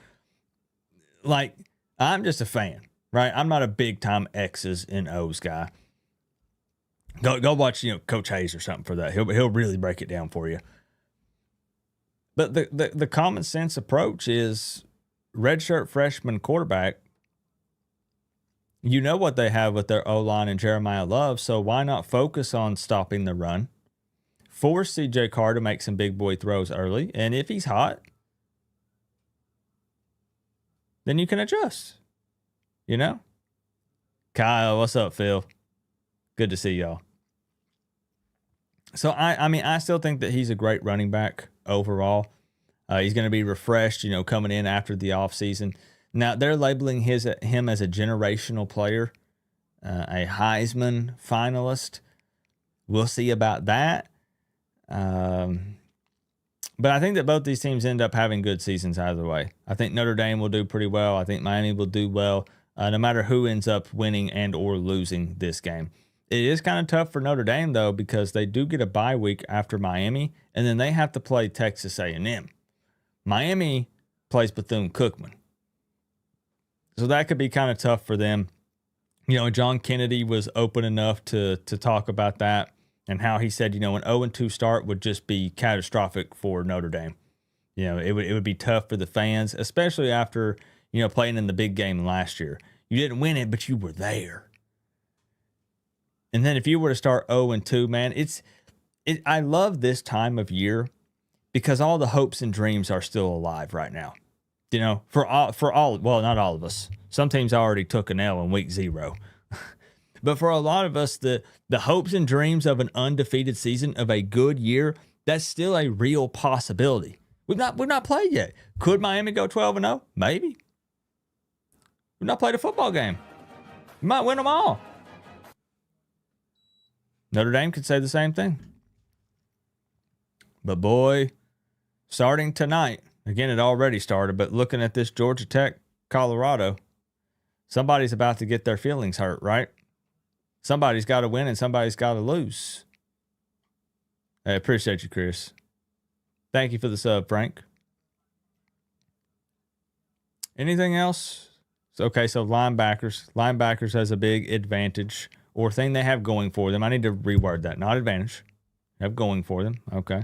like, I'm just a fan, right? I'm not a big-time X's and O's guy. Go watch, Coach Hayes or something for that. He'll really break it down for you. But the common sense approach is redshirt freshman quarterback. You know what they have with their O-line and Jeremiah Love, so why not focus on stopping the run? Force CJ Carr to make some big boy throws early, and if he's hot, then you can adjust. Kyle, what's up, Phil? Good to see y'all. So, I still think that he's a great running back overall. He's going to be refreshed, coming in after the offseason. Now, they're labeling him as a generational player, a Heisman finalist. We'll see about that. But I think that both these teams end up having good seasons either way. I think Notre Dame will do pretty well. I think Miami will do well, no matter who ends up winning and or losing this game. It is kind of tough for Notre Dame, though, because they do get a bye week after Miami, and then they have to play Texas A&M. Miami plays Bethune-Cookman. So that could be kind of tough for them. John Kennedy was open enough to talk about that and how he said, an 0-2 start would just be catastrophic for Notre Dame. It would be tough for the fans, especially after, playing in the big game last year. You didn't win it, but you were there. And then if you were to start 0-2, man, I love this time of year because all the hopes and dreams are still alive right now. For all, well, not all of us. Some teams already took an L in week 0. But for a lot of us, the hopes and dreams of an undefeated season, of a good year, that's still a real possibility. We've not played yet. Could Miami go 12-0? Maybe. We've not played a football game. We might win them all. Notre Dame could say the same thing. But boy, starting tonight, again, it already started, but looking at this Georgia Tech, Colorado, somebody's about to get their feelings hurt, right? Somebody's got to win and somebody's got to lose. I appreciate you, Chris. Thank you for the sub, Frank. Anything else? Okay, so linebackers. Linebackers has a big advantage or thing they have going for them. I need to reword that. Not advantage. Have going for them. Okay.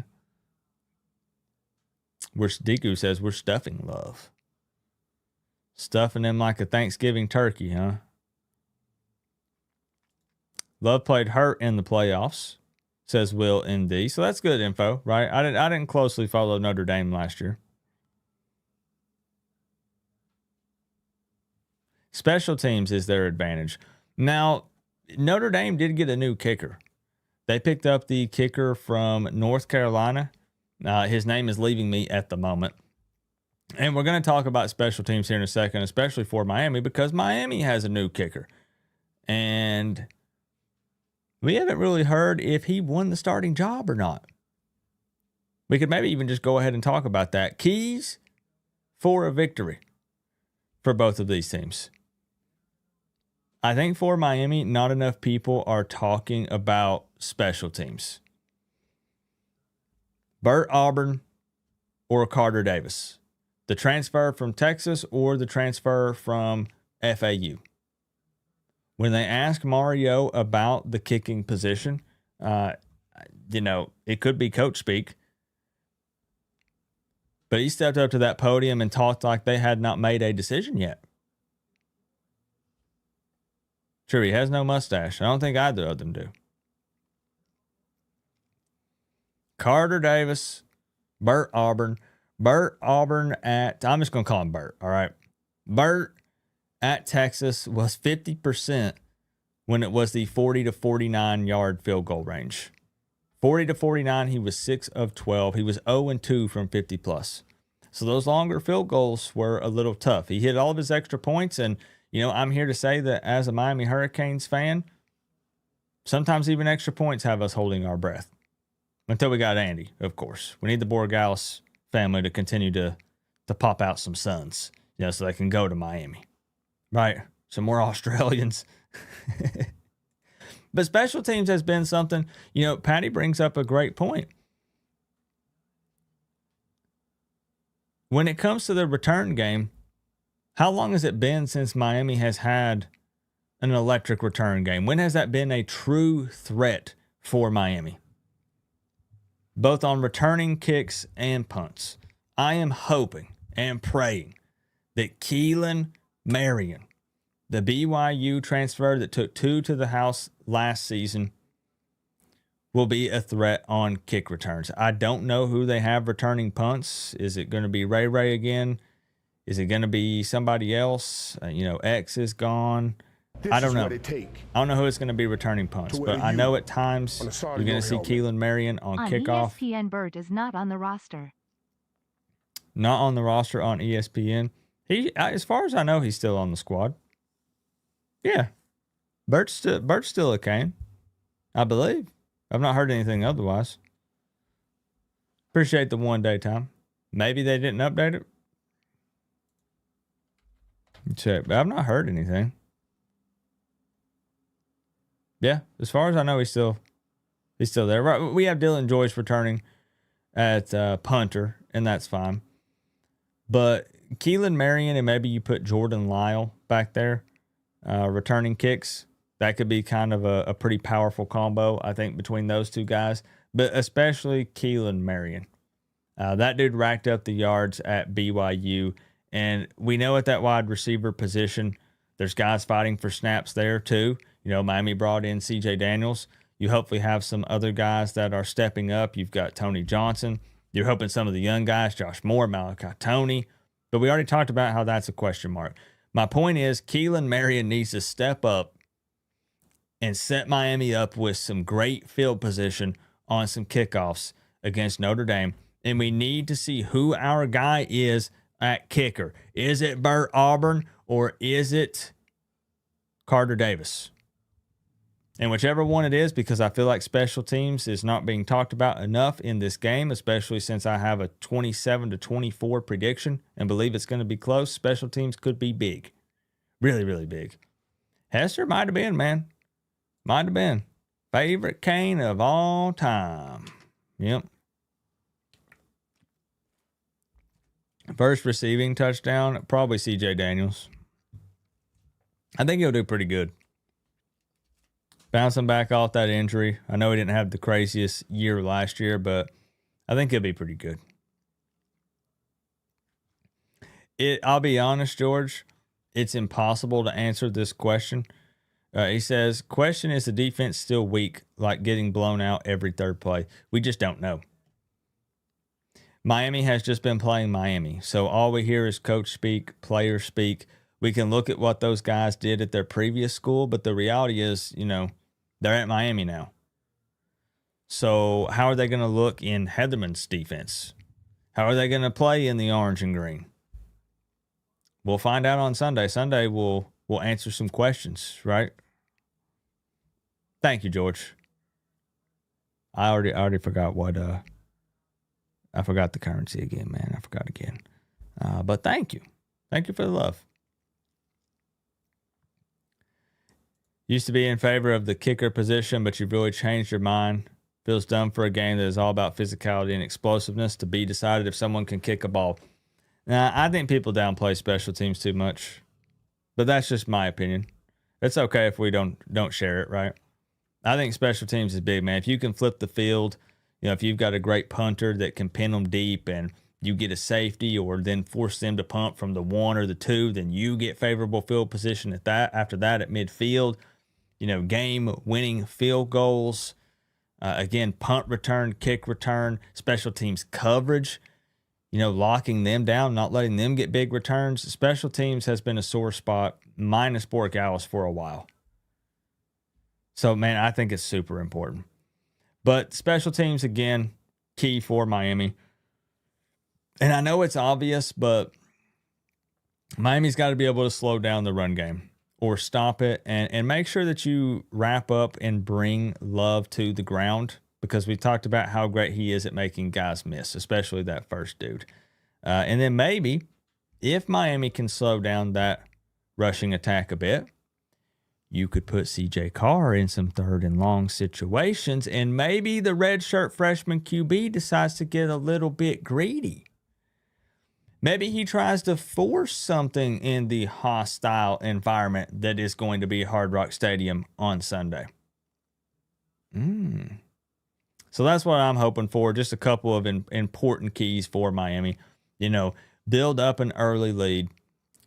Dingo says we're stuffing Love. Stuffing them like a Thanksgiving turkey, huh? Love played hurt in the playoffs, says Will MD. So that's good info, right? I didn't closely follow Notre Dame last year. Special teams is their advantage. Now, Notre Dame did get a new kicker. They picked up the kicker from North Carolina. His name is leaving me at the moment. And we're going to talk about special teams here in a second, especially for Miami, because Miami has a new kicker. And we haven't really heard if he won the starting job or not. We could maybe even just go ahead and talk about that. Keys for a victory for both of these teams. I think for Miami, not enough people are talking about special teams. Burt Auburn or Carter Davis. The transfer from Texas or the transfer from FAU. When they ask Mario about the kicking position, it could be coach speak. But he stepped up to that podium and talked like they had not made a decision yet. Sure, he has no mustache. I don't think either of them do. Carter Davis, Burt Auburn. Burt Auburn I'm just going to call him Burt, all right? Burt at Texas was 50% when it was the 40 to 49 yard field goal range. 40 to 49, he was 6 of 12. He was 0-2 from 50 plus. So those longer field goals were a little tough. He hit all of his extra points, and I'm here to say that as a Miami Hurricanes fan, sometimes even extra points have us holding our breath. Until we got Andy, of course. We need the Borregales family to continue to pop out some sons, so they can go to Miami. Right? Some more Australians. But special teams has been something, Patty brings up a great point. When it comes to the return game, how long has it been since Miami has had an electric return game? When has that been a true threat for Miami? Both on returning kicks and punts. I am hoping and praying that Keelan Marion, the BYU transfer that took 2 to the house last season, will be a threat on kick returns. I don't know who they have returning punts. Is it going to be Ray Ray again? Is it going to be somebody else? X is gone. I don't know. I don't know who it's going to be returning punts, but I know at times you're going to see Keelan Marion on kickoff. ESPN, Burt is not on the roster. Not on the roster on ESPN. As far as I know, he's still on the squad. Yeah. Burt's still a Cane, I believe. I've not heard anything otherwise. Appreciate the 1 day time. Maybe they didn't update it. Check, but I've not heard anything. Yeah, as far as I know, he's still there. Right, we have Dylan Joyce returning at punter, and that's fine. But Keelan Marion and maybe you put Jordan Lyle back there, returning kicks. That could be kind of a pretty powerful combo, I think, between those two guys. But especially Keelan Marion. That dude racked up the yards at BYU. And we know at that wide receiver position, there's guys fighting for snaps there too. Miami brought in CJ Daniels. You hopefully have some other guys that are stepping up. You've got Tony Johnson. You're hoping some of the young guys, Josh Moore, Malachi Tony. But we already talked about how that's a question mark. My point is Keelan Marion needs to step up and set Miami up with some great field position on some kickoffs against Notre Dame. And we need to see who our guy is at kicker. Is it Burt Auburn or is it Carter Davis? And whichever one it is, because I feel like special teams is not being talked about enough in this game, especially since I have a 27-24 prediction and believe it's going to be close. Special teams could be big. Really, really big. Hester might have been, man. Might have been. Favorite Cane of all time. Yep. First receiving touchdown, probably CJ Daniels. I think he'll do pretty good. Bouncing back off that injury. I know he didn't have the craziest year last year, but I think he'll be pretty good. I'll be honest, George, it's impossible to answer this question. He says, question, is the defense still weak, like getting blown out every third play? We just don't know. Miami has just been playing Miami. So all we hear is coach speak, players speak. We can look at what those guys did at their previous school, but the reality is, they're at Miami now. So how are they going to look in Heatherman's defense? How are they going to play in the orange and green? We'll find out on Sunday. Sunday we'll answer some questions, right? Thank you, George. I already forgot what I forgot the currency again, man. I forgot again. But thank you. Thank you for the love. Used to be in favor of the kicker position, but you've really changed your mind. Feels dumb for a game that is all about physicality and explosiveness to be decided if someone can kick a ball. Now, I think people downplay special teams too much, but that's just my opinion. It's okay if we don't share it, right? I think special teams is big, man. If you can flip the field, if you've got a great punter that can pin them deep and you get a safety or then force them to punt from the 1 or the 2, then you get favorable field position after that at midfield. Game-winning field goals. Again, punt return, kick return, special teams coverage. Locking them down, not letting them get big returns. Special teams has been a sore spot, minus Borgalis for a while. So, man, I think it's super important. But special teams, again, key for Miami. And I know it's obvious, but Miami's got to be able to slow down the run game or stop it and make sure that you wrap up and bring Love to the ground, because we talked about how great he is at making guys miss, especially that first dude. And then maybe if Miami can slow down that rushing attack a bit, you could put CJ Carr in some 3rd and long situations, and maybe the redshirt freshman QB decides to get a little bit greedy. Maybe he tries to force something in the hostile environment that is going to be Hard Rock Stadium on Sunday. So that's what I'm hoping for. Just a couple of important keys for Miami. Build up an early lead,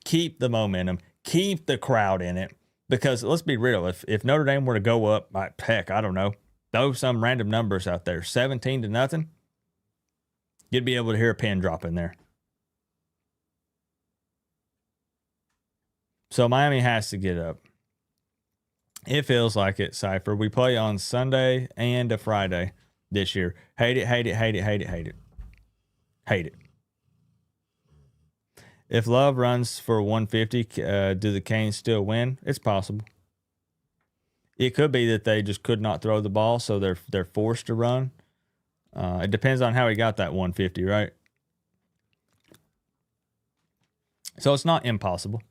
keep the momentum, keep the crowd in it. Because let's be real, if Notre Dame were to go up, heck, I don't know, throw some random numbers out there, 17-0, you'd be able to hear a pin drop in there. So Miami has to get up. It feels like it, Cypher. We play on Sunday and a Friday this year. Hate it, hate it, hate it, hate it, hate it. Hate it. If Love runs for 150, do the Canes still win? It's possible. It could be that they just could not throw the ball, so they're forced to run. It depends on how he got that 150, right? So it's not impossible.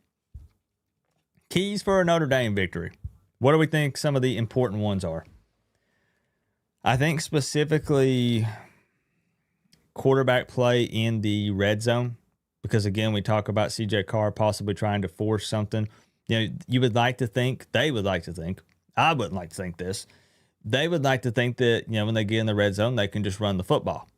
Keys for a Notre Dame victory. What do we think some of the important ones are? I think specifically quarterback play in the red zone, because again, we talk about CJ Carr possibly trying to force something. You would like to think, they would like to think, I wouldn't like to think this. They would like to think that, when they get in the red zone, they can just run the football.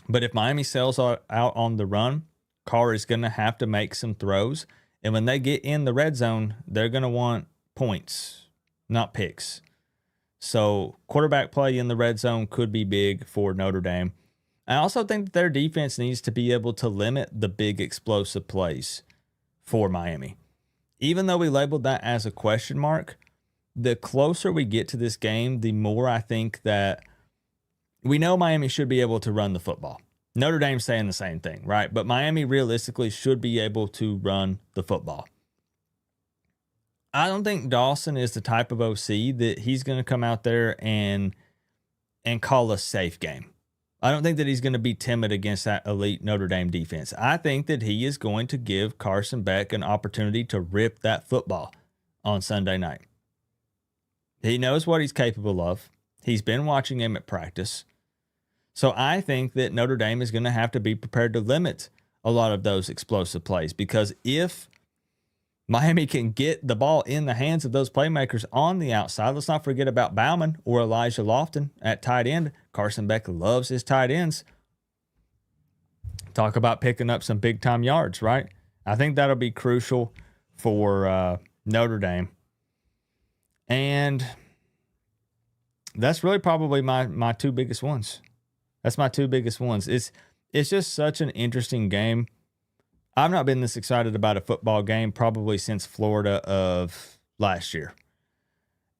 But if Miami sells out on the run, Carr is going to have to make some throws. And when they get in the red zone, they're going to want points, not picks. So quarterback play in the red zone could be big for Notre Dame. I also think that their defense needs to be able to limit the big explosive plays for Miami. Even though we labeled that as a question mark, the closer we get to this game, the more I think that we know Miami should be able to run the football. Notre Dame's saying the same thing, right? But Miami realistically should be able to run the football. I don't think Dawson is the type of OC that he's going to come out there and call a safe game. I don't think that he's going to be timid against that elite Notre Dame defense. I think that he is going to give Carson Beck an opportunity to rip that football on Sunday night. He knows what he's capable of. He's been watching him at practice. So I think that Notre Dame is going to have to be prepared to limit a lot of those explosive plays, because if Miami can get the ball in the hands of those playmakers on the outside, let's not forget about Bauman or Elijah Lofton at tight end. Carson Beck loves his tight ends. Talk about picking up some big time yards, right? I think that'll be crucial for Notre Dame. And that's really probably my two biggest ones. That's my two biggest ones. It's just such an interesting game. I've not been this excited about a football game probably since Florida of last year.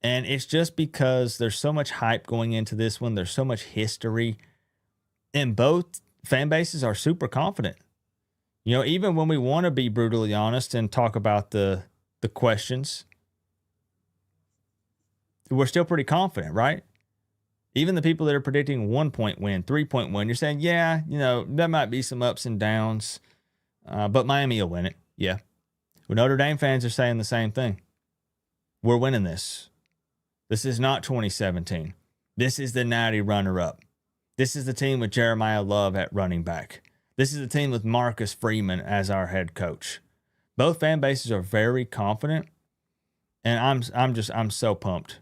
And it's just because there's so much hype going into this one. There's so much history. And both fan bases are super confident. You know, even when we want to be brutally honest and talk about the questions, we're still pretty confident, right? Even the people that are predicting 1-point win, 3-point win, you're saying, yeah, you know, there might be some ups and downs, but Miami will win it. Yeah. Well, Notre Dame fans are saying the same thing. We're winning this. This is not 2017. This is the natty runner-up. This is the team with Jeremiah Love at running back. This is the team with Marcus Freeman as our head coach. Both fan bases are very confident, and I'm so pumped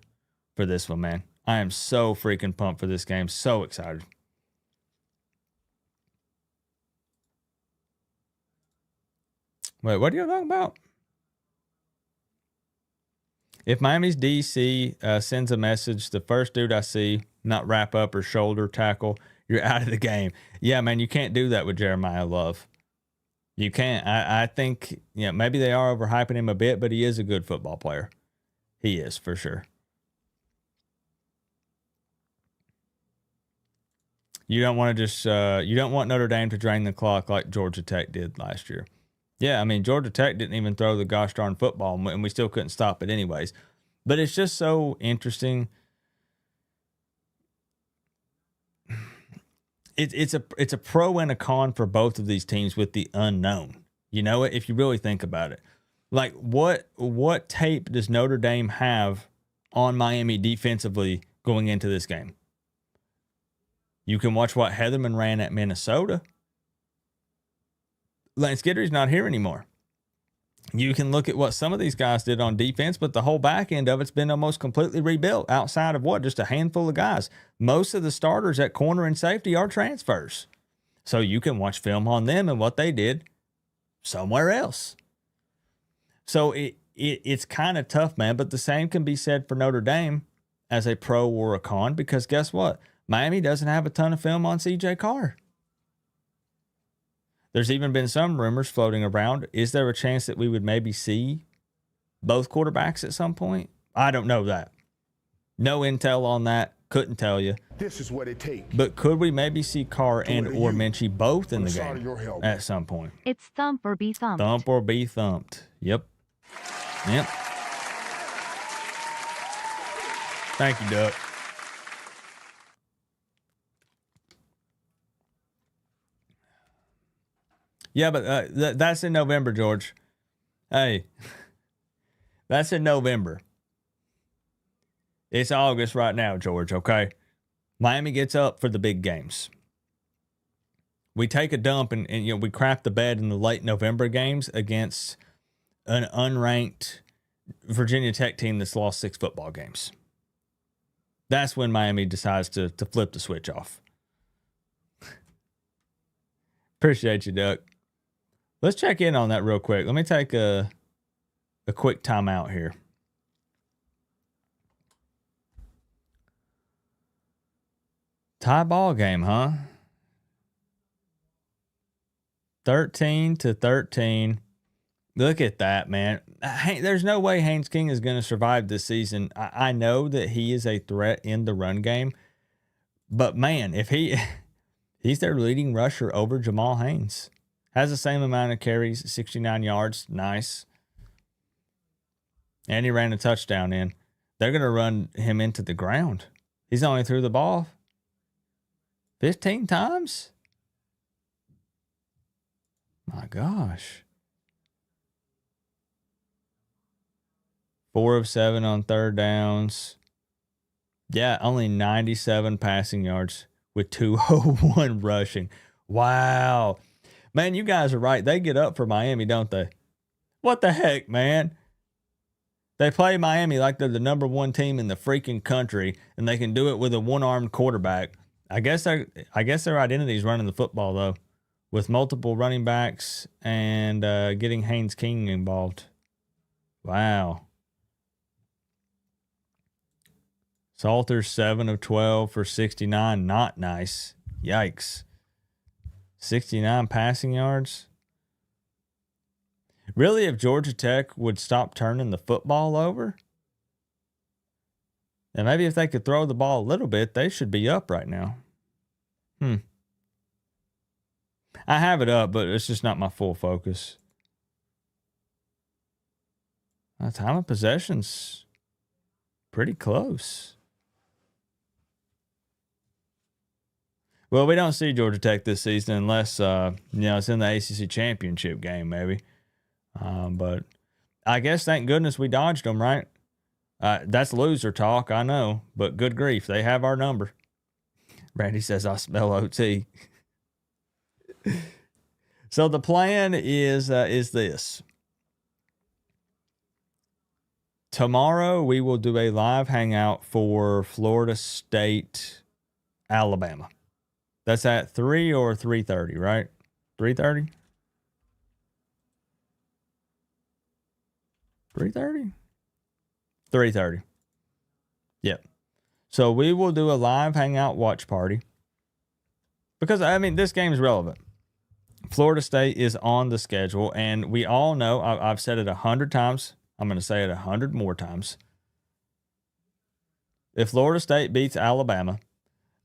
for this one, man. I am so freaking pumped for this game. So excited. Wait, what are you talking about? If Miami's DC sends a message, the first dude I see not wrap up or shoulder tackle, you're out of the game. Yeah, man, you can't do that with Jeremiah Love. You can't. I think, you know, maybe they are overhyping him a bit, but he is a good football player. He is, for sure. You don't want to just, you don't want Notre Dame to drain the clock like Georgia Tech did last year. Yeah, I mean, Georgia Tech didn't even throw the gosh darn football, and we still couldn't stop it anyways. But it's just so interesting. It's a pro and a con for both of these teams with the unknown. You know, if you really think about it. Like, what tape does Notre Dame have on Miami defensively going into this game? You can watch what Heatherman ran at Minnesota. Lance Guidry's not here anymore. You can look at what some of these guys did on defense, but the whole back end of it's been almost completely rebuilt outside of what? Just a handful of guys. Most of the starters at corner and safety are transfers. So you can watch film on them and what they did somewhere else. So it's kind of tough, man, but the same can be said for Notre Dame as a pro or a con, because guess what? Miami doesn't have a ton of film on CJ Carr. There's even been some rumors floating around. Is there a chance that we would maybe see both quarterbacks at some point? I don't know that. No intel on that. Couldn't tell you. This is what it takes. But could we maybe see Carr and or Minchie both in the game at some point? It's thump or be thumped. Thump or be thumped. Yep. Thank you, Duck. Yeah, but that's in November, George. Hey, that's in November. It's August right now, George, okay? Miami gets up for the big games. We take a dump and you know, we crap the bed in the late November games against an unranked Virginia Tech team that's lost 6 football games. That's when Miami decides to flip the switch off. Appreciate you, Duck. Let's check in on that real quick. Let me take a quick timeout here. Tie ball game, huh? 13-13. Look at that, man. There's no way Haynes King is going to survive this season. I know that he is a threat in the run game, but man, if he's their leading rusher over Jamal Haynes. Has the same amount of carries, 69 yards. Nice. And he ran a touchdown in. They're going to run him into the ground. He's only threw the ball 15 times? My gosh. 4 of 7 on third downs. Yeah, only 97 passing yards with 201 rushing. Wow. Man, you guys are right. They get up for Miami, don't they? What the heck, man? They play Miami like they're the number 1 team in the freaking country, and they can do it with a one-armed quarterback. I guess their identity is running the football, though. with multiple running backs and getting Haynes King involved. Wow. Salters 7 of 12 for 69. Not nice. Yikes. 69 passing yards. Really, if Georgia Tech would stop turning the football over, and maybe if they could throw the ball a little bit, they should be up right now. I have it up, but it's just not my full focus. Time of possession's pretty close. Well, we don't see Georgia Tech this season unless, it's in the ACC championship game, maybe. But I guess, thank goodness we dodged them, right? That's loser talk, I know, but good grief, they have our number. Randy says, I smell OT. So the plan is this. Tomorrow we will do a live hangout for Florida State, Alabama. That's at 3 or 3:30, right? 3:30? 3:30? 3:30. Yep. So we will do a live hangout watch party. Because, this game is relevant. Florida State is on the schedule, and we all know, I've said it 100 times. I'm going to say it 100 more times. If Florida State beats Alabama,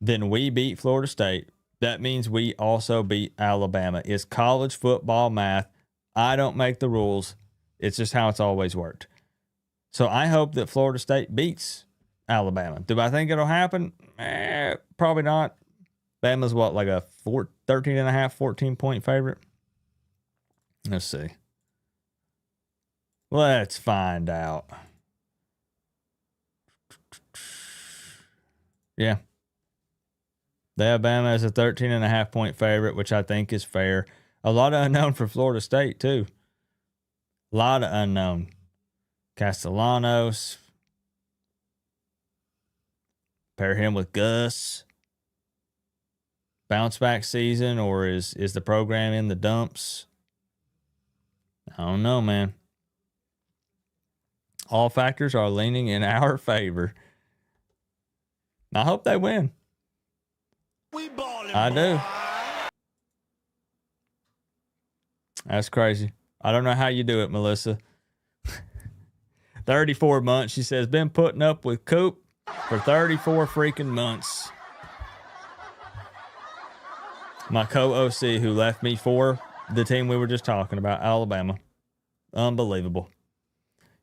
then we beat Florida State. That means we also beat Alabama. It's college football math. I don't make the rules. It's just how it's always worked. So I hope that Florida State beats Alabama. Do I think it'll happen? Probably not. Bama's what, like a 13.5, 14-point favorite? Let's see. Let's find out. Yeah. They have Bama as a 13.5-point favorite, which I think is fair. A lot of unknown for Florida State, too. A lot of unknown. Castellanos. Pair him with Gus. Bounce back season, or is the program in the dumps? I don't know, man. All factors are leaning in our favor. I hope they win. I do. That's crazy. I don't know how you do it, Melissa. 34 months. She says, been putting up with Coop for 34 freaking months. My co-OC who left me for the team we were just talking about, Alabama. Unbelievable.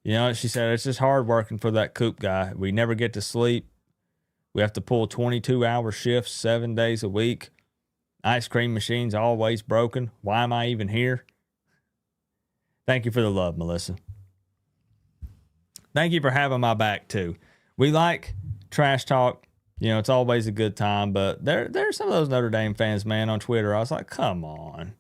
You know, she said, it's just hard working for that Coop guy. We never get to sleep. We have to pull 22-hour shifts 7 days a week. Ice cream machine's always broken. Why am I even here? Thank you for the love, Melissa. Thank you for having my back, too. We like trash talk. You know, it's always a good time, but there's some of those Notre Dame fans, man, on Twitter. I was like, come on.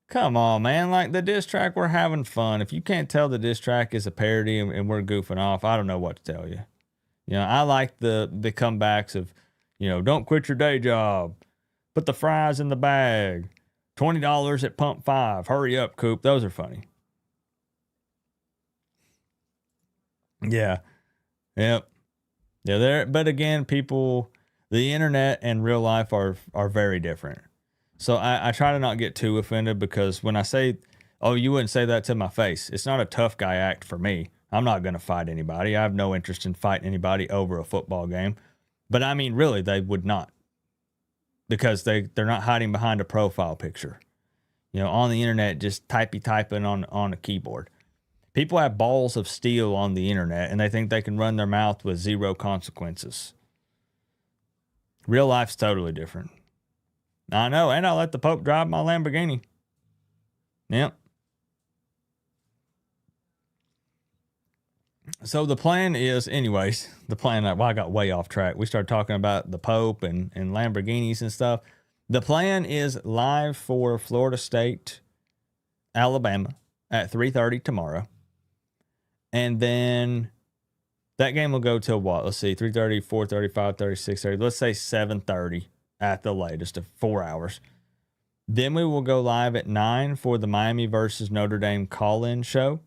Come on, man. Like, the diss track, we're having fun. If you can't tell the diss track is a parody and we're goofing off, I don't know what to tell you. You know, I like the comebacks of, you know, don't quit your day job. Put the fries in the bag. $20 at pump 5. Hurry up, Coop. Those are funny. Yeah. Yep. Yeah, there. But again, people, the internet and real life are very different. So I try to not get too offended, because when I say, oh, you wouldn't say that to my face, it's not a tough guy act for me. I'm not going to fight anybody. I have no interest in fighting anybody over a football game. But I mean, really, they would not, because they're not hiding behind a profile picture. You know, on the internet, just typing on a keyboard. People have balls of steel on the internet, and they think they can run their mouth with zero consequences. Real life's totally different. I know, and I let the Pope drive my Lamborghini. Yep. So the plan is, anyways, I got way off track. We started talking about the Pope and Lamborghinis and stuff. The plan is live for Florida State, Alabama at 3:30 tomorrow. And then that game will go till what? Let's see, 3:30, 4:30, 5:30, 6:30. Let's say 7:30 at the latest, of 4 hours. Then we will go live at 9 for the Miami versus Notre Dame call-in show.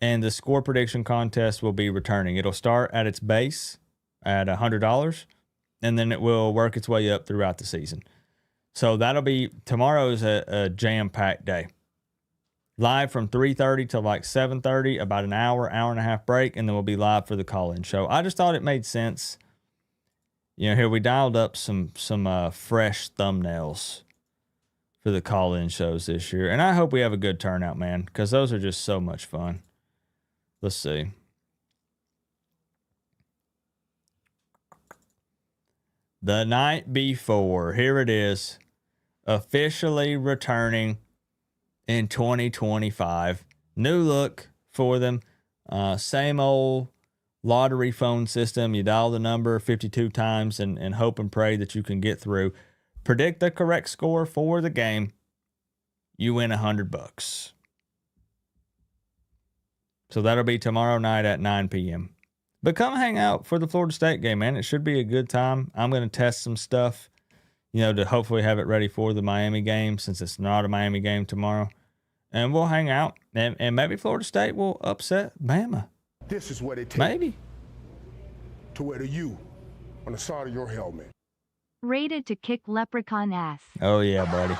And the score prediction contest will be returning. It'll start at its base at $100, and then it will work its way up throughout the season. So that'll be, tomorrow's a jam-packed day. Live from 3:30 to like 7:30, about an hour and a half break, and then we'll be live for the call-in show. I just thought it made sense. Here we dialed up some fresh thumbnails for the call-in shows this year. And I hope we have a good turnout, man, because those are just so much fun. Let's see. The night before, here it is, officially returning in 2025. New look for them. Same old lottery phone system. You dial the number 52 times and hope and pray that you can get through. Predict the correct score for the game. You win $100. So that'll be tomorrow night at 9 p.m. But come hang out for the Florida State game, man. It should be a good time. I'm going to test some stuff, to hopefully have it ready for the Miami game, since it's not a Miami game tomorrow. And we'll hang out. And maybe Florida State will upset Bama. This is what it takes. Maybe. To wear the U on the side of your helmet. Rated to kick leprechaun ass. Oh, yeah, buddy.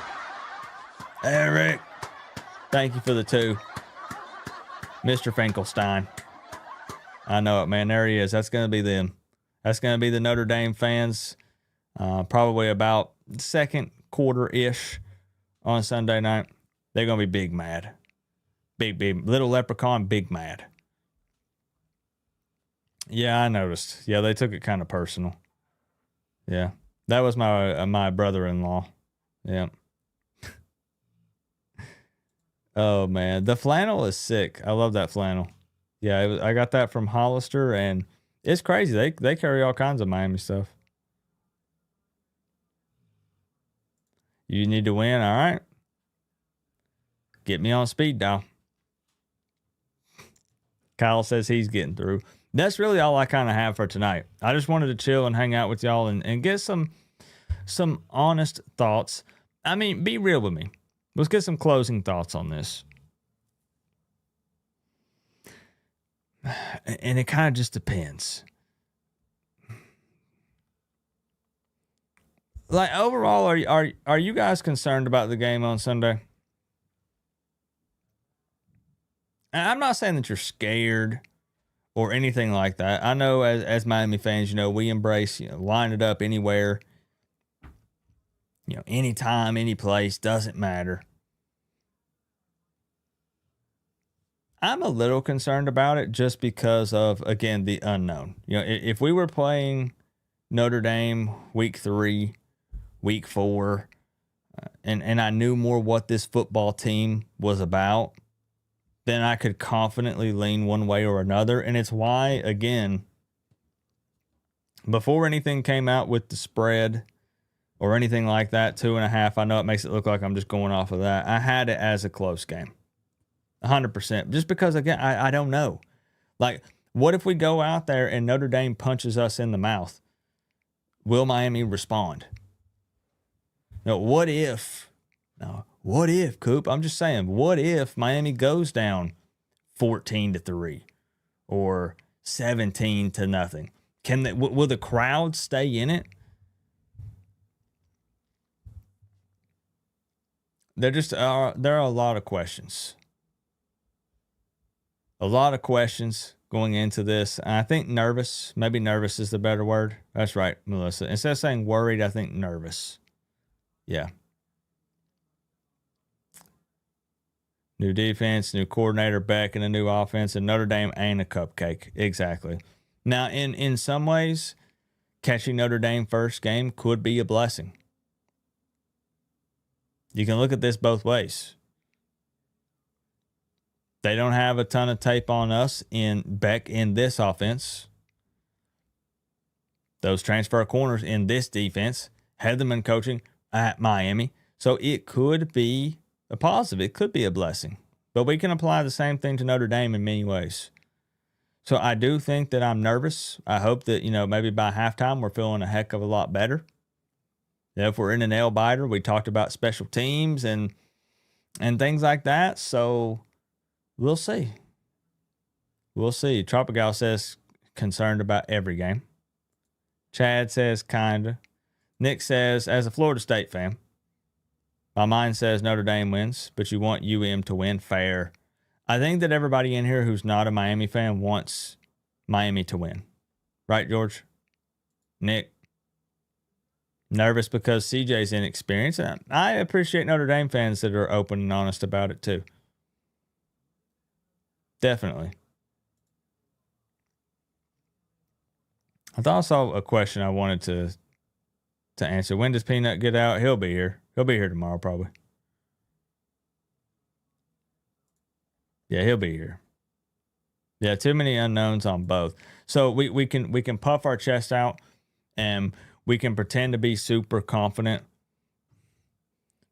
Eric, thank you for the 2. Mr. Finkelstein. I know it, man. There he is. That's going to be them. That's going to be the Notre Dame fans. Probably about second quarter-ish on Sunday night. They're going to be big mad. Big. Little leprechaun, big mad. Yeah, I noticed. Yeah, they took it kind of personal. Yeah. That was my brother-in-law. Yeah. Oh, man. The flannel is sick. I love that flannel. Yeah, I got that from Hollister, and it's crazy. They carry all kinds of Miami stuff. You need to win, all right? Get me on speed dial. Kyle says he's getting through. That's really all I kind of have for tonight. I just wanted to chill and hang out with y'all and get some honest thoughts. I mean, be real with me. Let's get some closing thoughts on this. And it kind of just depends. Like, overall, are you guys concerned about the game on Sunday? And I'm not saying that you're scared or anything like that. I know as Miami fans, we embrace, line it up anywhere. Anytime, any place, doesn't matter. I'm a little concerned about it just because of, again, the unknown. If we were playing Notre Dame week 3, week 4, and I knew more what this football team was about, then I could confidently lean one way or another. And it's why, again, before anything came out with the spread or anything like that, 2.5, I know it makes it look like I'm just going off of that. I had it as a close game. 100%. Just because, again, I don't know. Like, what if we go out there and Notre Dame punches us in the mouth? Will Miami respond? What if, Coop? I'm just saying, what if Miami goes down 14-3 or 17-0? Will the crowd stay in it? There are a lot of questions. A lot of questions going into this. And I think nervous. Maybe nervous is the better word. That's right, Melissa. Instead of saying worried, I think nervous. Yeah. New defense, new coordinator, back in a new offense, and Notre Dame ain't a cupcake. Exactly. Now, in some ways, catching Notre Dame first game could be a blessing. You can look at this both ways. They don't have a ton of tape on us back in this offense. Those transfer corners in this defense had them in coaching at Miami. So it could be a positive. It could be a blessing. But we can apply the same thing to Notre Dame in many ways. So I do think that I'm nervous. I hope that, maybe by halftime we're feeling a heck of a lot better. If we're in an nail biter, we talked about special teams and things like that. So we'll see. We'll see. Tropical says concerned about every game. Chad says kinda. Nick says, as a Florida State fan, my mind says Notre Dame wins, but you want UM to win. Fair. I think that everybody in here who's not a Miami fan wants Miami to win. Right, George? Nick? Nervous because CJ's inexperienced. I appreciate Notre Dame fans that are open and honest about it too. Definitely. I thought I saw a question I wanted to answer. When does Peanut get out? He'll be here. He'll be here tomorrow probably. Yeah, he'll be here. Yeah, too many unknowns on both. So we can puff our chest out and we can pretend to be super confident.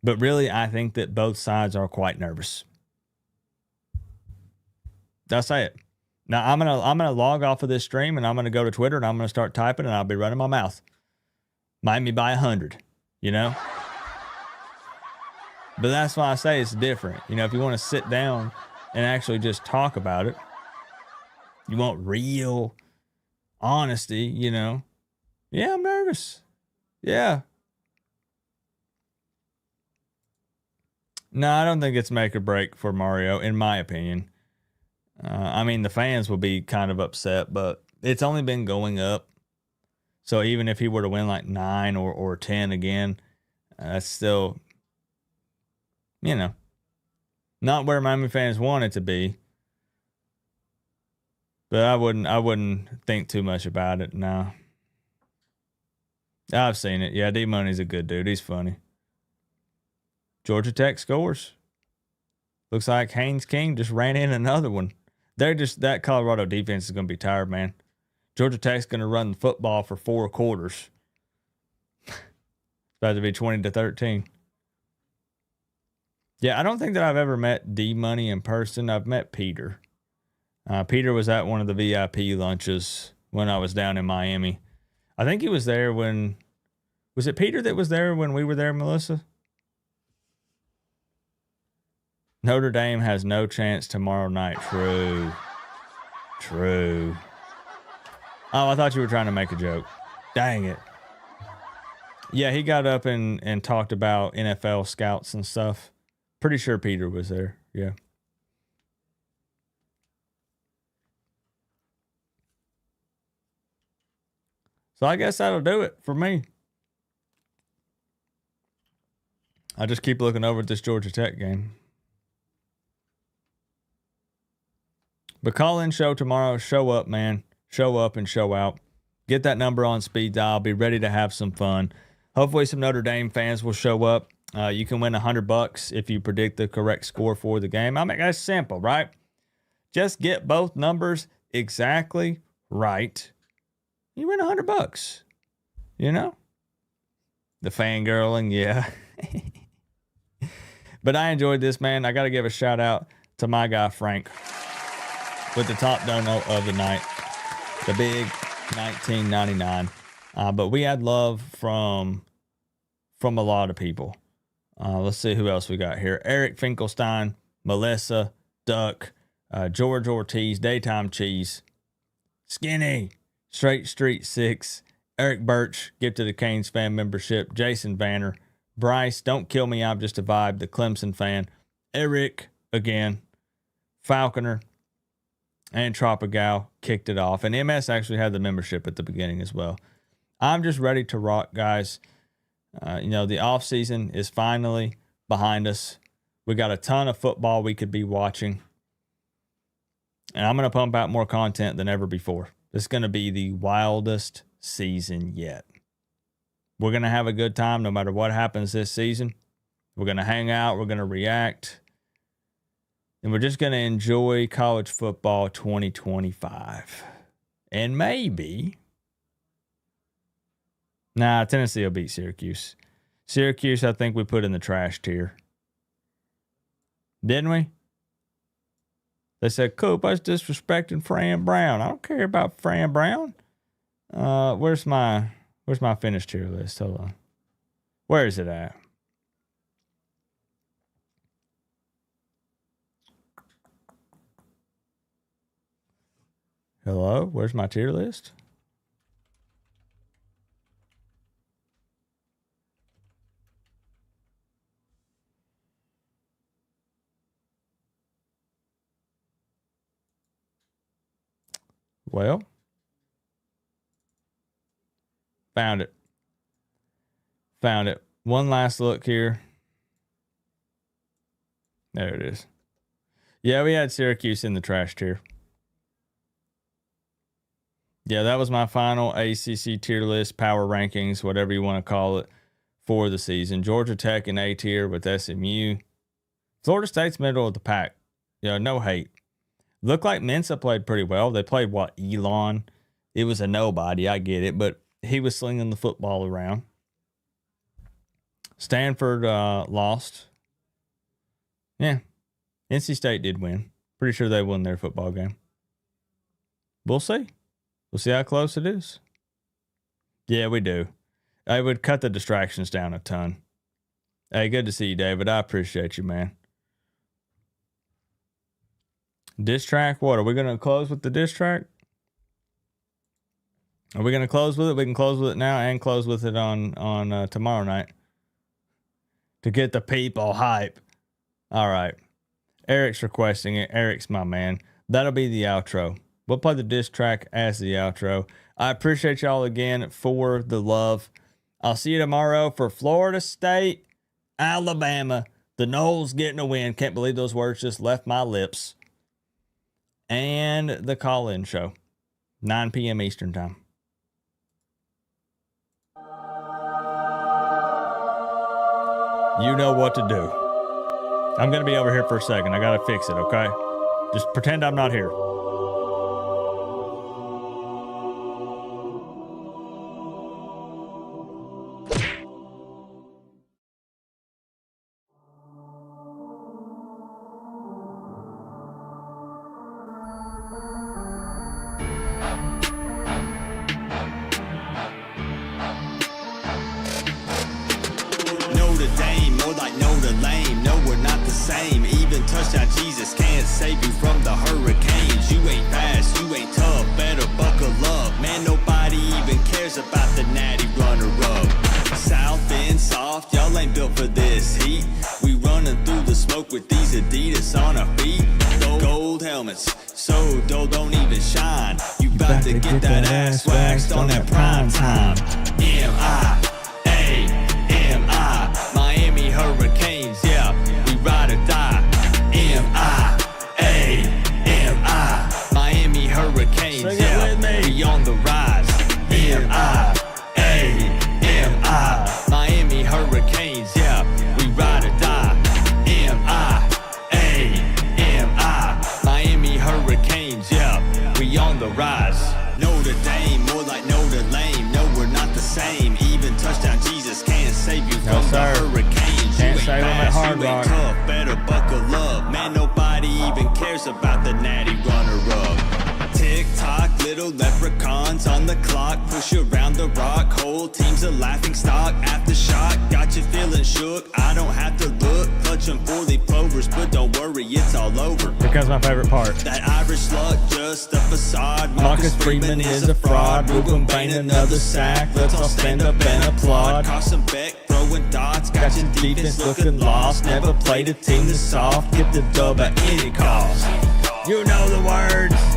But really, I think that both sides are quite nervous. I'll say it. Now I'm gonna log off of this stream and I'm gonna go to Twitter and I'm gonna start typing and I'll be running my mouth. Miami by 100, you know? But that's why I say it's different. You know, if you want to sit down and actually just talk about it, you want real honesty, you know? Yeah, I'm nervous. Yeah. No, I don't think it's make or break for Mario, in my opinion. I mean, the fans will be kind of upset, but it's only been going up. So even if he were to win like 9 or 10 again, that's still, you know, not where Miami fans want it to be. But I wouldn't think too much about it. No. I've seen it. Yeah, D-Money's a good dude. He's funny. Georgia Tech scores. Looks like Haynes King just ran in another one. That Colorado defense is going to be tired, man. Georgia Tech's going to run the football for 4 quarters. It's about to be 20-13. Yeah, I don't think that I've ever met D-Money in person. I've met Peter. Peter was at one of the VIP lunches when I was down in Miami. I think he was there when... Was it Peter that was there when we were there, Melissa? Notre Dame has no chance tomorrow night. True. Oh, I thought you were trying to make a joke. Dang it. Yeah, he got up and talked about NFL scouts and stuff. Pretty sure Peter was there. Yeah. So I guess that'll do it for me. I just keep looking over at this Georgia Tech game. But call-in show tomorrow. Show up, man. Show up and show out. Get that number on speed dial. Be ready to have some fun. Hopefully some Notre Dame fans will show up. You can win $100 if you predict the correct score for the game. I mean, that's simple, right? Just get both numbers exactly right. You win $100. You know? The fangirling, yeah. But I enjoyed this, man. I got to give a shout out to my guy, Frank, with the top dono of the night, the big 1999. But we had love from a lot of people. Let's see who else we got here. Eric Finkelstein, Melissa, Duck, George Ortiz, Daytime Cheese, Skinny, Straight Street 6, Eric Birch, gifted a Canes fan membership, Jason Banner, Bryce, Don't Kill Me, I'm Just a Vibe, the Clemson fan, Eric, again, Falconer, and Tropigal kicked it off. And MS actually had the membership at the beginning as well. I'm just ready to rock, guys. The off season is finally behind us. We got a ton of football we could be watching. And I'm going to pump out more content than ever before. This is going to be the wildest season yet. We're going to have a good time no matter what happens this season. We're going to hang out. We're going to react. And we're just going to enjoy college football 2025. And maybe... Tennessee will beat Syracuse. Syracuse, I think we put in the trash tier. Didn't we? They said, Coop, I was disrespecting Fran Brown. I don't care about Fran Brown. Where's my finished tier list? Hold on. Where is it at? Hello? Where's my tier list? Well, found it. Found it. One last look here. There it is. Yeah, we had Syracuse in the trash tier. Yeah, that was my final ACC tier list, power rankings, whatever you want to call it, for the season. Georgia Tech in A tier with SMU. Florida State's middle of the pack. Yeah, no hate. Looked like Mensa played pretty well. They played, what, Elon? It was a nobody, I get it, but he was slinging the football around. Stanford lost. Yeah. NC State did win. Pretty sure they won their football game. We'll see. We'll see how close it is. Yeah, we do. I would cut the distractions down a ton. Hey, good to see you, David. I appreciate you, man. Diss track, what? Are we going to close with the diss track? Are we going to close with it? We can close with it now and close with it on tomorrow night to get the people hype. All right. Eric's requesting it. Eric's my man. That'll be the outro. We'll play the diss track as the outro. I appreciate y'all again for the love. I'll see you tomorrow for Florida State, Alabama. The Noles getting a win. Can't believe those words just left my lips. And the call-in show, 9 p.m. Eastern time. You know what to do. I'm going to be over here for a second. I got to fix it, okay? Just pretend I'm not here. Notre Dame, more like Notre Lame. No, we're not the same. Even touchdown Jesus can't save you from the hurricanes. You ain't fast, you ain't tough. Better buckle up. Man, nobody even cares about the natty runner-up. South Bend soft, y'all ain't built for this heat. We running through the smoke with these Adidas on our feet. Gold helmets, so dull don't even shine. You about to get that ass waxed on that prime time. M-I-A-M-I, Miami Hurricanes, yeah, we ride or die. M-I-A-M-I, Miami Hurricanes, yeah, we on the rise. M-I-A-M-I, Miami Hurricanes, yeah, we ride or die. M-I-A-M-I, Miami Hurricanes, yeah, we on the rise. Notre Dame, more like Notre Lame. No, we're not the same. Even touchdown Jesus can't save you from the hurricanes. Can't You save ain't 'em at fast, Hard you ain't Rock. tough. Better buckle up. Man, nobody even cares about the natty runner-up. Tick-tock, little leprechauns on the clock. Push around the rock. Whole team's a laughing stock. Aftershock, got you feeling shook. I don't have to look. Clutching 4-leaf clovers, but don't worry, it's all over. Here comes my favorite part. That Irish luck, just a facade. Marcus Freeman is a fraud. Ruben Bain another sack. Let's all stand up and applaud. Carson Beck throwing dots. Got your defense looking lost. Never played a team this soft. Get the dub at any cost. You know the words.